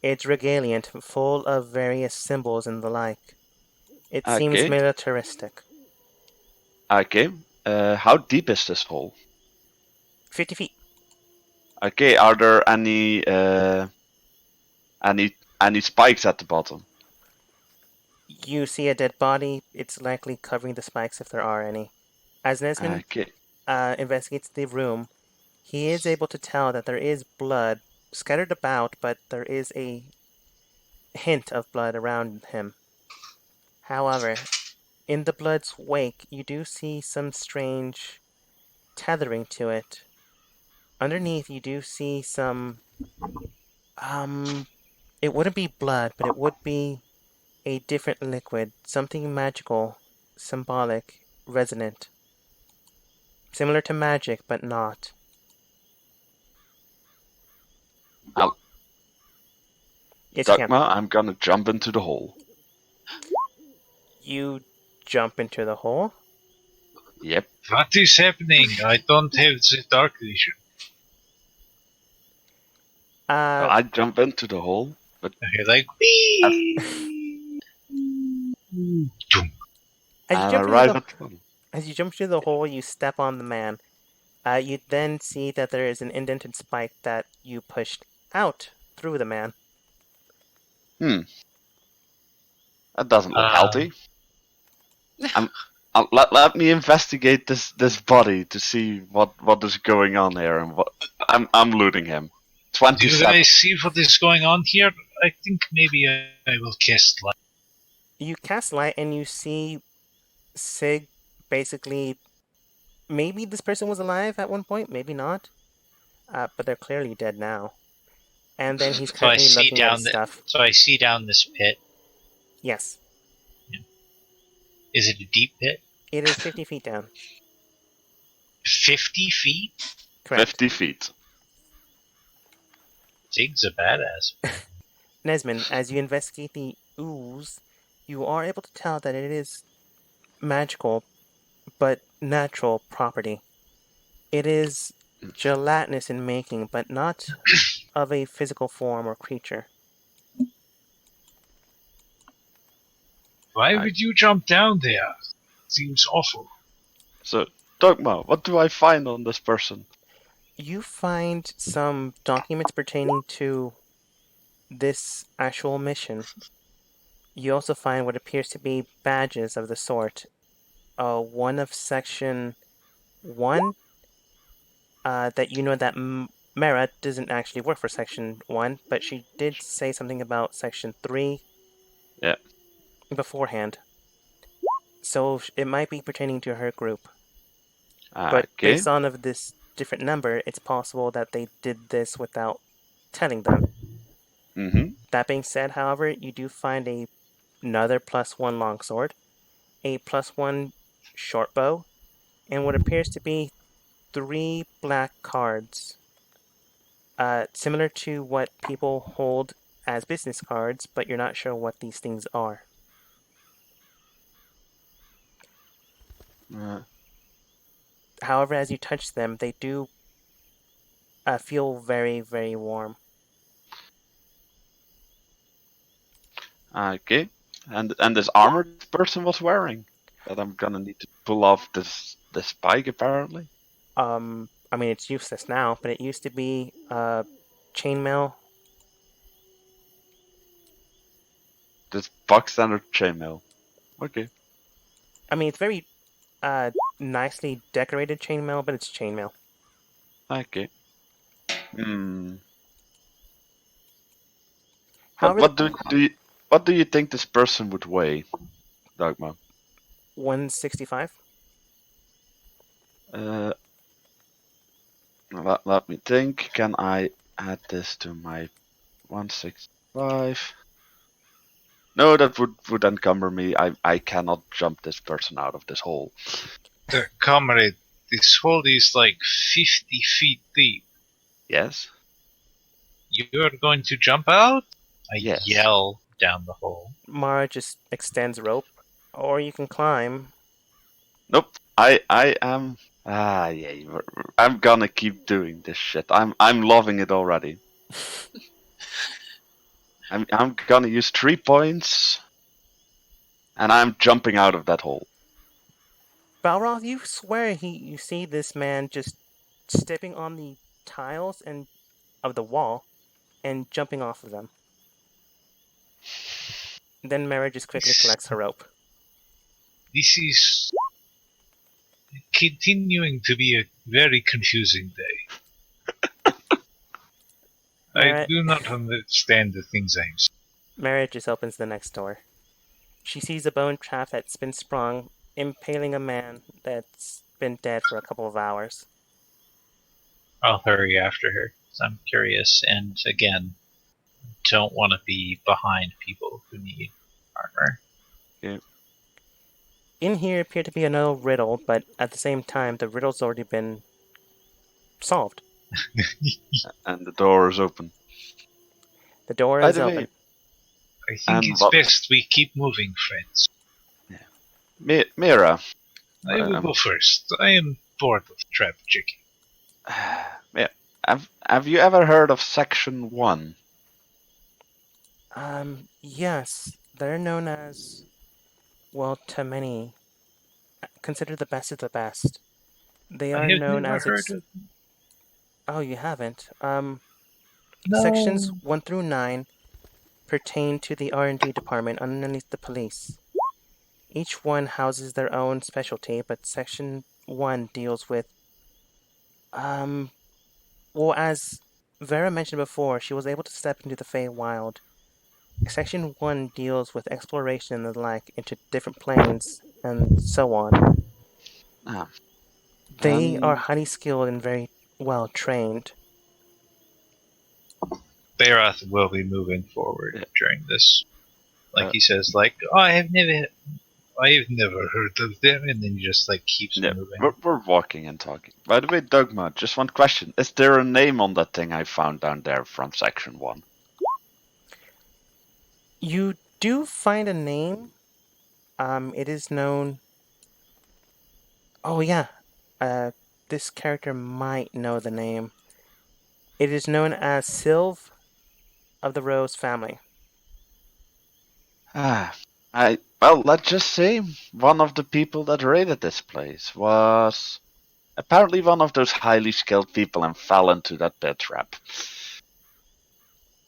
It's regaliant, full of various symbols and the like. It seems Okay. militaristic. Okay. How deep is this hole? 50 feet. Okay. Are there any spikes at the bottom? You see a dead body. It's likely covering the spikes if there are any. As Nesmond Okay. investigates the room, he is able to tell that there is blood scattered about, but there is a hint of blood around him. However, in the blood's wake, you do see some strange tethering to it. Underneath, you do see some. It wouldn't be blood, but it would be a different liquid, something magical, symbolic, resonant. Similar to magic, but not. I'll- Yes, you can. Dogma, I'm gonna jump into the hole. You jump into the hole. Yep. What is happening? I don't have the dark vision. I jump into the hole, but Okay, like, wee! as you and jump arrive into at the bottom. as you jump into the hole, you step on the man. You then see that there is an indented spike that you pushed out through the man. That doesn't look healthy. Let me investigate this body to see what is going on here and what I'm looting him. Do 27. you guys see what is going on here? I think maybe I will cast light. You cast light and you see Sig basically. Maybe this person was alive at one point, maybe not. But they're clearly dead now. And then he's so I currently see looking at down his stuff. So I see down this pit. Yes, Is it a deep pit? it is 50 feet down. 50 feet? Correct. 50 feet. Zig's a badass. Nesmond, as you investigate the ooze, you are able to tell that it is magical, but natural property. It is gelatinous in making, but not of a physical form or creature. Why would you jump down there? Seems awful. So, Dogma, what do I find on this person? You find some documents pertaining to this actual mission. You also find what appears to be badges of the sort. One of Section 1, that you know that Mara doesn't actually work for Section 1, but she did say something about Section 3 Yeah. beforehand. So it might be pertaining to her group. But Okay. based on of this different number, it's possible that they did this without telling them. Mm-hmm. That being said, however, you do find another +1 longsword, a +1 short bow, and what appears to be 3 black cards. Similar to what people hold as business cards, but you're not sure what these things are. However, as you touch them, they do feel very, very warm. Okay. And this armor this person was wearing that I'm gonna need to pull off this spike apparently. I mean, it's useless now, but it used to be chainmail. This box standard chainmail. Okay. I mean, it's very nicely decorated chainmail, but it's chainmail. Okay. Hmm. However, What do you think this person would weigh, Dogma? 165. Let me think. Can I add this to my 165? No, that would encumber me. I cannot jump this person out of this hole. Comrade, this hole is like 50 feet deep. Yes? You're going to jump out? I Yes. yell down the hole. Mara just extends rope, or you can climb. Nope. I am. Yeah. I'm gonna keep doing this shit. I'm loving it already. I'm gonna use 3 points, and I'm jumping out of that hole. Balroth, you swear you see this man just stepping on the tiles and of the wall and jumping off of them. Then Mara just quickly collects her rope. This is continuing to be a very confusing day. I Alright. do not understand the things I'm saying. Mara just opens the next door. She sees a bone trap that's been sprung, impaling a man that's been dead for a couple of hours. I'll hurry after her. 'Cause I'm curious, and again, don't want to be behind people who need armor. In here appear to be another riddle, but at the same time, the riddle's already been solved. And the door is open. The door By is the way, open. I think And it's what- best we keep moving, friends. Mira, I will go first. I am bored of trap checking. have you ever heard of Section 1? Yes, they're known as, well, to many, considered the best of the best. They I are have known never as heard of. Oh, you haven't. No. Sections 1 through 9 pertain to the R&D department underneath the police. Each one houses their own specialty, but Section 1 deals with, well, as Vera mentioned before, she was able to step into the Feywild. Section 1 deals with exploration and the like into different planes and so on. Ah. They are highly skilled and very well trained. Bayroth will be moving forward Yeah. during this. Like Uh, he says, like, oh, I've never heard of them, and then he just like keeps Yeah, moving. we're walking and talking. By the way, Dogma, just one question. Is there a name on that thing I found down there from Section 1? You do find a name. It is known. Oh yeah, this character might know the name. It is known as Sylve of the Rose family. Well, let's just say one of the people that raided this place was apparently one of those highly skilled people and fell into that pit trap.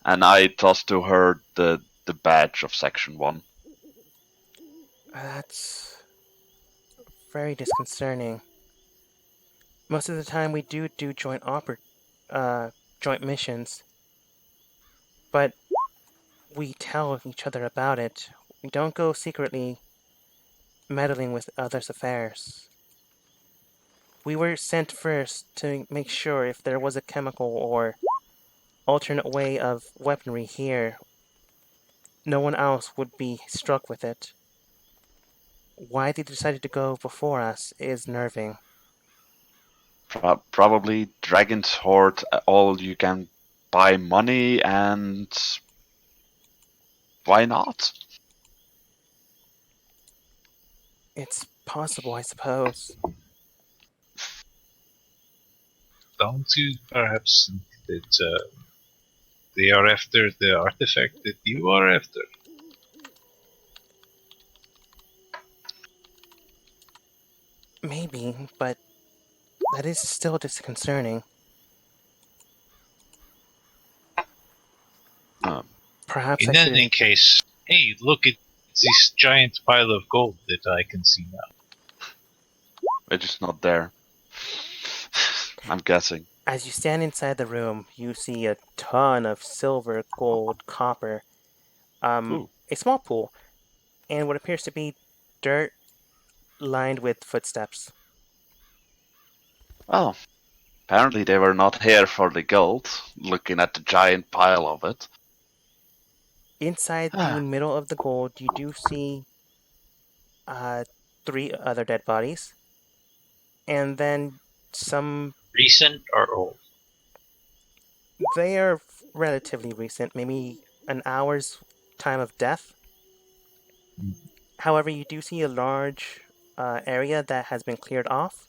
And I tossed to her the badge of Section 1. That's very disconcerting. Most of the time we do joint missions, but we tell each other about it. We don't go secretly meddling with others' affairs. We were sent first to make sure if there was a chemical or alternate way of weaponry here, no one else would be struck with it. Why they decided to go before us is nerving. Probably Dragon's Horde, all you can buy money, and why not? It's possible, I suppose. Don't you perhaps think that they are after the artifact that you are after? Maybe, but that is still disconcerting. Perhaps In I should. any case, hey, look at this giant pile of gold that I can see now. It's just not there. I'm guessing. As you stand inside the room, you see a ton of silver, gold, copper, Ooh. a small pool, and what appears to be dirt lined with footsteps. Well, apparently they were not here for the gold, looking at the giant pile of it. Inside the middle of the gold, you do see 3 other dead bodies, and then some. Recent or old? They are relatively recent, maybe an hour's time of death. However, you do see a large area that has been cleared off.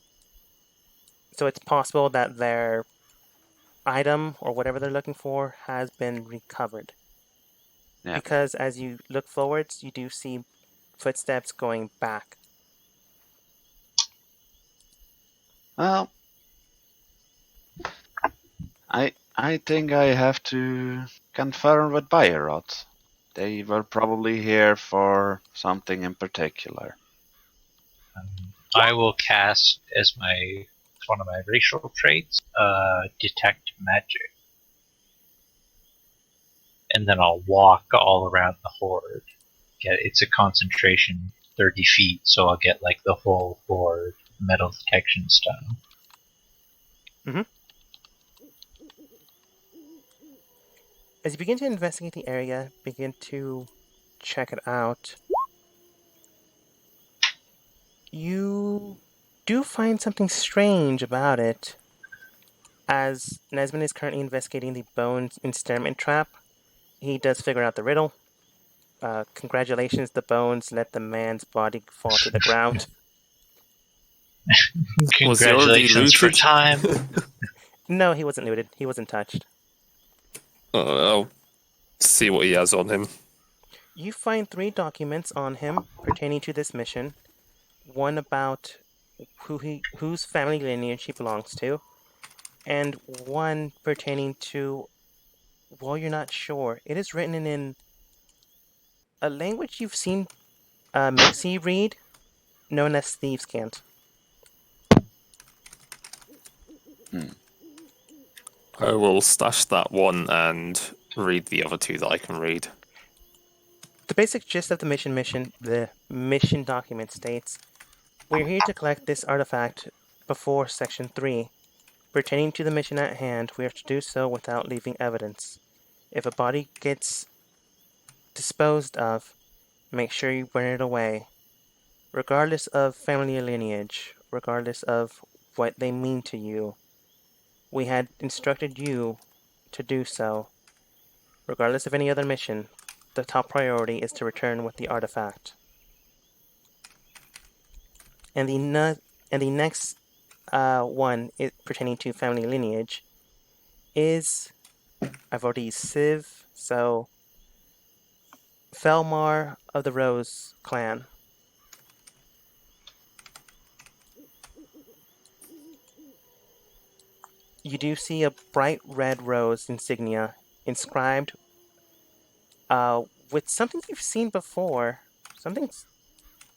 So it's possible that their item or whatever they're looking for has been recovered. Yeah. Because as you look forwards, you do see footsteps going back. Well, I think I have to confirm with Bayerot. They were probably here for something in particular. I will cast as one of my racial traits, detect magic. And then I'll walk all around the horde. It's a concentration 30 feet, so I'll get like the whole horde metal detection style. As you begin to investigate the area, begin to check it out, you do find something strange about it. As Nesmond is currently investigating the bones ensnarement trap, he does figure out the riddle. Congratulations, the bones let the man's body fall to the ground. Was he already Congratulations for looted? time. No, he wasn't looted. He wasn't touched. I'll see what he has on him. You find 3 documents on him pertaining to this mission. One about whose family lineage he belongs to, and one pertaining to, well, you're not sure. It is written in a language you've seen Mixie read, known as Thieves' Cant. I will stash that one and read the other 2 that I can read. The basic gist of the mission document states, we're here to collect this artifact before Section 3. Pertaining to the mission at hand, we are to do so without leaving evidence. If a body gets disposed of, make sure you burn it away. Regardless of family lineage, regardless of what they mean to you, we had instructed you to do so. Regardless of any other mission, the top priority is to return with the artifact. And the next one pertaining to family lineage is, I've already used Civ, so Felmar of the Rose clan. You do see a bright red rose insignia inscribed with something you've seen before. Something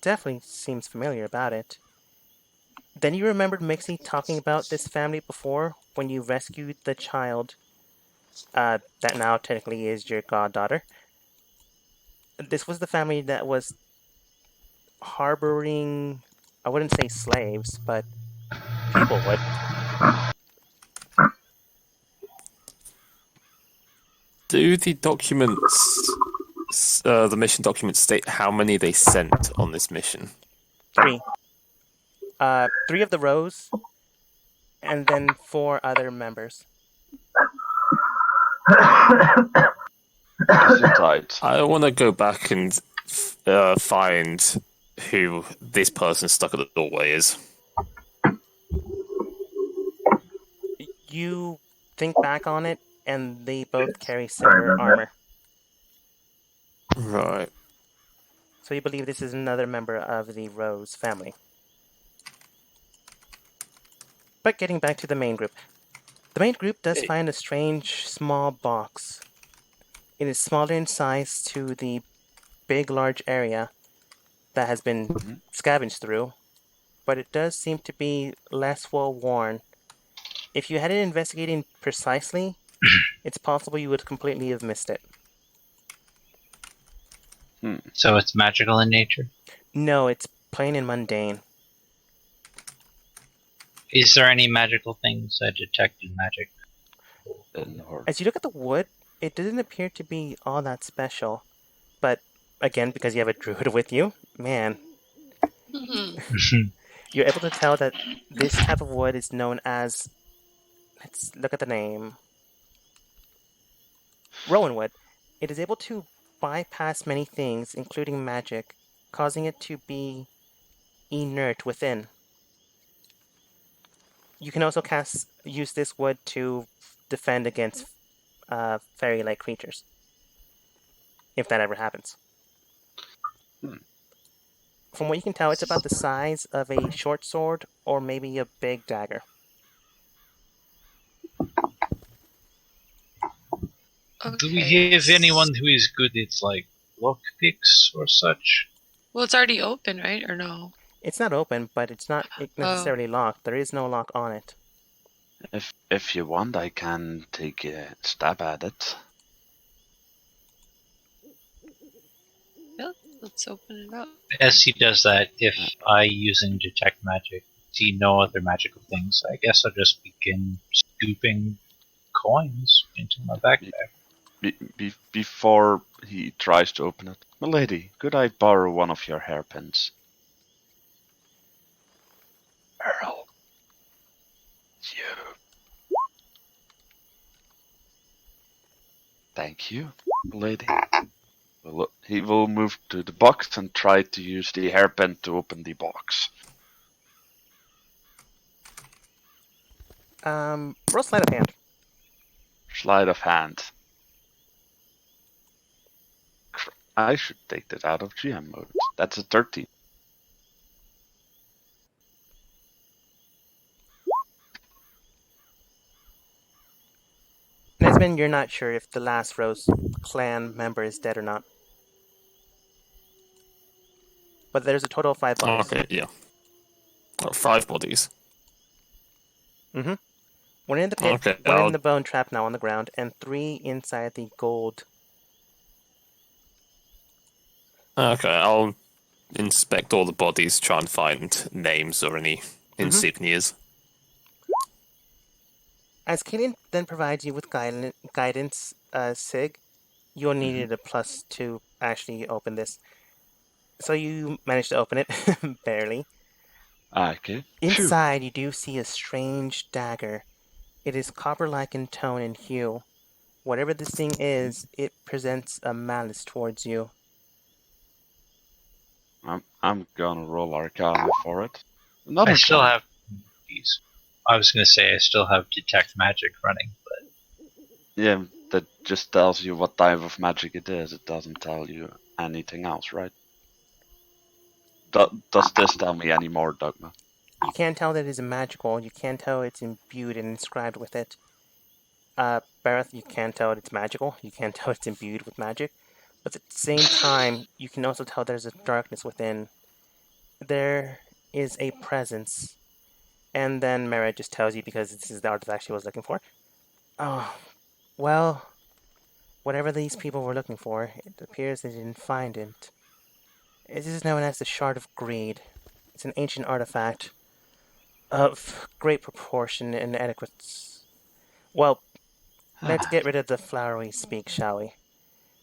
definitely seems familiar about it. Then you remembered Mixie talking about this family before when you rescued the child that now technically is your goddaughter. This was the family that was harboring, I wouldn't say slaves, but people would. Do the documents, the mission documents, state how many they sent on this mission? 3. 3 of the rows, and then 4 other members. Gesundheit. I want to go back and find who this person stuck at the doorway is. You think back on it, and they both carry similar armor. Right. So you believe this is another member of the Rose family. But getting back to the main group. The main group does find a strange small box. It is smaller in size to the big large area that has been scavenged through, but it does seem to be less well worn. If you hadn't investigated precisely, it's possible you would completely have missed it. So it's magical in nature? No, it's plain and mundane. Is there any magical things I detect in magic? As you look at the wood, it doesn't appear to be all that special. But, again, because you have a druid with you, man, you're able to tell that this type of wood is known as... Let's look at the name. Rowanwood. It is able to bypass many things, including magic, causing it to be inert within. You can also use this wood to defend against fairy-like creatures, if that ever happens. From what you can tell, it's about the size of a short sword or maybe a big dagger. Do we have anyone who is good at, like, lockpicks or such? Well, it's already open, right? Or no? It's not open, but it's not necessarily locked. There is no lock on it. If you want, I can take a stab at it. Yeah, let's open it up. As he does that, if I, using detect magic, see no other magical things, I guess I'll just begin scooping coins into my backpack. Before he tries to open it, milady, could I borrow one of your hairpins? Earl. You. Thank you, milady. He will move to the box and try to use the hairpin to open the box. Roll sleight of hand. Sleight of hand. I should take that out of GM mode. That's a 13. Nesmond, you're not sure if the last Rose clan member is dead or not. But there's a total of 5 bodies. Okay, yeah. 5 bodies. Mm-hmm. 1 in the pit, Okay, 1 in the bone trap now on the ground, and 3 inside the gold. Okay, I'll inspect all the bodies, try and find names or any insignias. As Killian then provides you with guidance, Sig, you'll need a plus to actually open this. So you managed to open it, barely. Okay. Inside, you do see a strange dagger. It is copper-like in tone and hue. Whatever this thing is, it presents a malice towards you. I'm gonna roll Arcana for it. I still have these. I was gonna say I still have detect magic running, but yeah, that just tells you what type of magic it is. It doesn't tell you anything else, right? Does this tell me any more, Dogma? You can't tell that it is magical. You can't tell it's imbued and inscribed with it. Bareth, you can't tell it's magical. You can't tell it's imbued with magic. But at the same time, you can also tell there's a darkness within. There is a presence. And then Mara just tells you, because this is the artifact she was looking for. Oh, well, whatever these people were looking for, it appears they didn't find it. This is known as the Shard of Greed. It's an ancient artifact of great proportion and adequate. Well, let's get rid of the flowery speak, shall we?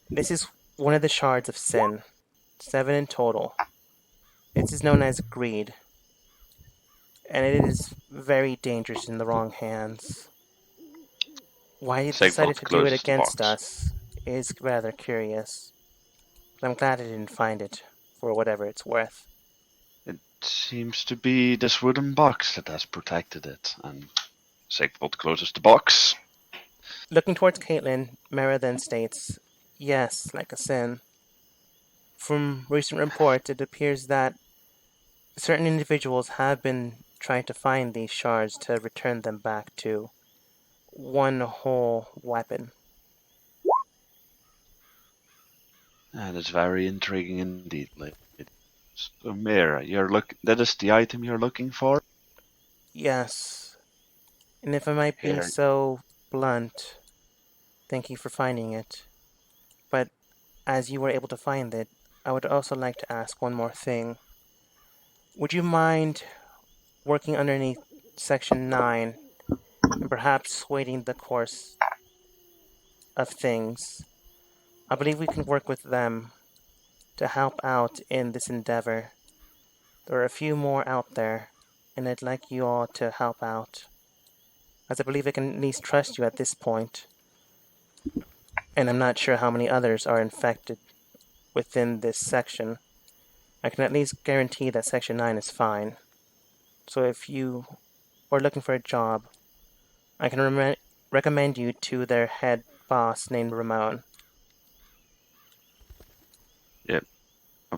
This is one of the shards of sin. 7 in total. This is known as greed. And it is very dangerous in the wrong hands. Why you Sigvald decided to do it closes the against box. us is rather curious. But I'm glad I didn't find it, for whatever it's worth. It seems to be this wooden box that has protected it, and Sigvald closes the box. Looking towards Caitlin, Mara then states, yes, like a sin. From recent reports, it appears that certain individuals have been trying to find these shards to return them back to one whole weapon. That is very intriguing indeed. So, Mira, that is the item you're looking for? Yes, and if I might be Here. so blunt, thank you for finding it. But as you were able to find it, I would also like to ask one more thing. Would you mind working underneath Section 9 and perhaps waiting the course of things? I believe we can work with them to help out in this endeavor. There are a few more out there, and I'd like you all to help out, as I believe I can at least trust you at this point. And I'm not sure how many others are infected within this section. I can at least guarantee that Section 9 is fine. So if you are looking for a job, I can recommend you to their head boss named Ramon.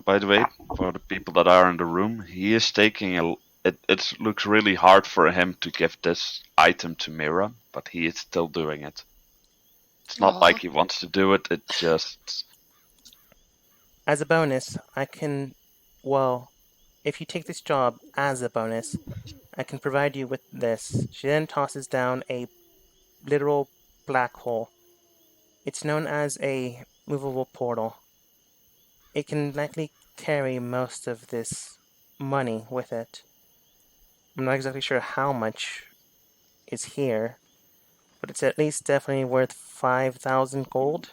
By the way, for the people that are in the room, he is taking it looks really hard for him to give this item to Mira, but he is still doing it. It's not Aw. like he wants to do it, it just... As a bonus, if you take this job as a bonus, I can provide you with this. She then tosses down a literal black hole. It's known as a movable portal. It can likely carry most of this money with it. I'm not exactly sure how much is here, but it's at least definitely worth 5,000 gold.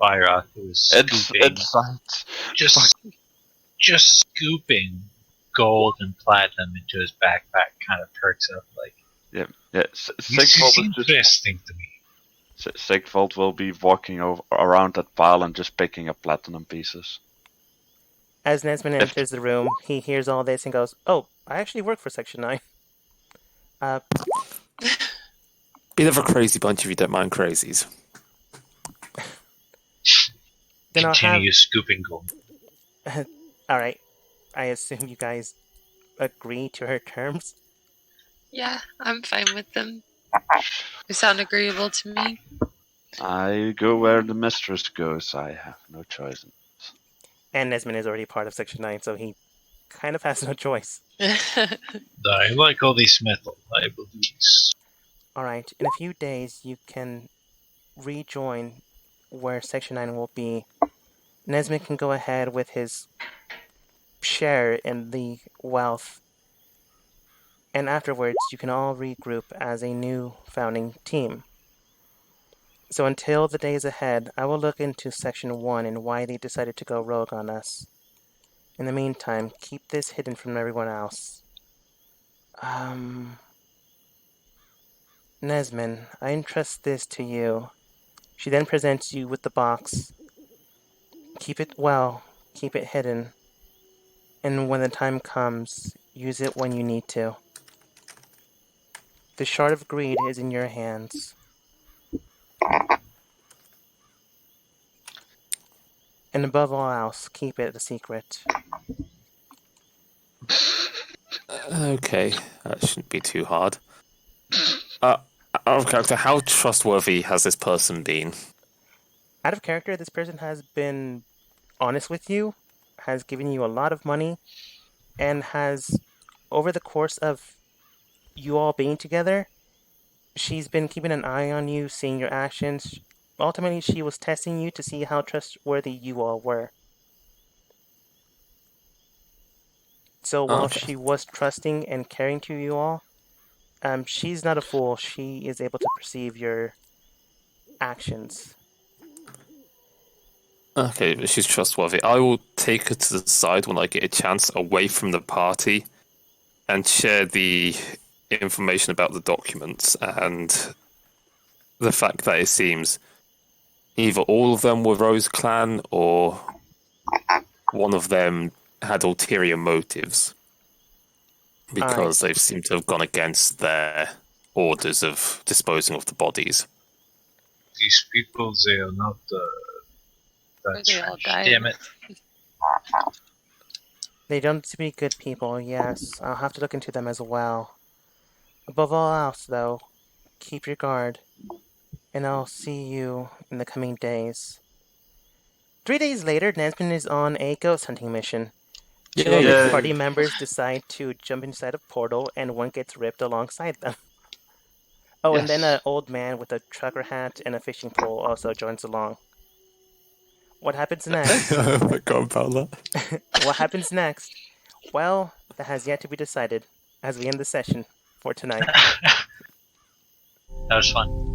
Byrock, who is scooping, just scooping gold and platinum into his backpack, kind of perks up like, Yeah. this Sigvald is is just... interesting to me. Sigvald will be walking around that pile and just picking up platinum pieces. As Nesmond enters the room, he hears all this and goes, "Oh, I actually work for Section 9. Bit of a crazy bunch if you don't mind crazies. Then Continue scooping gold. Alright, I assume you guys agree to her terms? Yeah, I'm fine with them. They sound agreeable to me. I go where the mistress goes. I have no choice. And Nesmond is already part of Section 9, so he kind of has no choice. I like all these metal, I believe. Alright, in a few days you can rejoin where Section 9 will be. Nesmond can go ahead with his share in the wealth. And afterwards, you can all regroup as a new founding team. So until the days ahead, I will look into Section 1 and why they decided to go rogue on us. In the meantime, keep this hidden from everyone else. Nesmond, I entrust this to you. She then presents you with the box. Keep it well, keep it hidden. And when the time comes, use it when you need to. The Shard of Greed is in your hands. And above all else, keep it a secret. Okay, that shouldn't be too hard. Out of character, how trustworthy has this person been? Out of character, this person has been honest with you, has given you a lot of money, and has, over the course of you all being together, she's been keeping an eye on you, seeing your actions. Ultimately, she was testing you to see how trustworthy you all were. So while she was trusting and caring to you all, she's not a fool. She is able to perceive your actions. Okay, but she's trustworthy. I will take her to the side when I get a chance away from the party and share the information about the documents and the fact that it seems either all of them were Rose Clan or one of them had ulterior motives because they seem to have gone against their orders of disposing of the bodies. These people, they are not that They all strange. died. Damn it. They don't seem to be good people, yes. I'll have to look into them as well. Above all else, though, keep your guard. And I'll see you in the coming days. 3 days later, Nesmond is on a ghost hunting mission. Two of his party members decide to jump inside a portal, and one gets ripped alongside them. Oh, and then an old man with a trucker hat and a fishing pole also joins along. What happens next? I forgot about that. What happens next? Well, that has yet to be decided as we end the session for tonight. That was fun.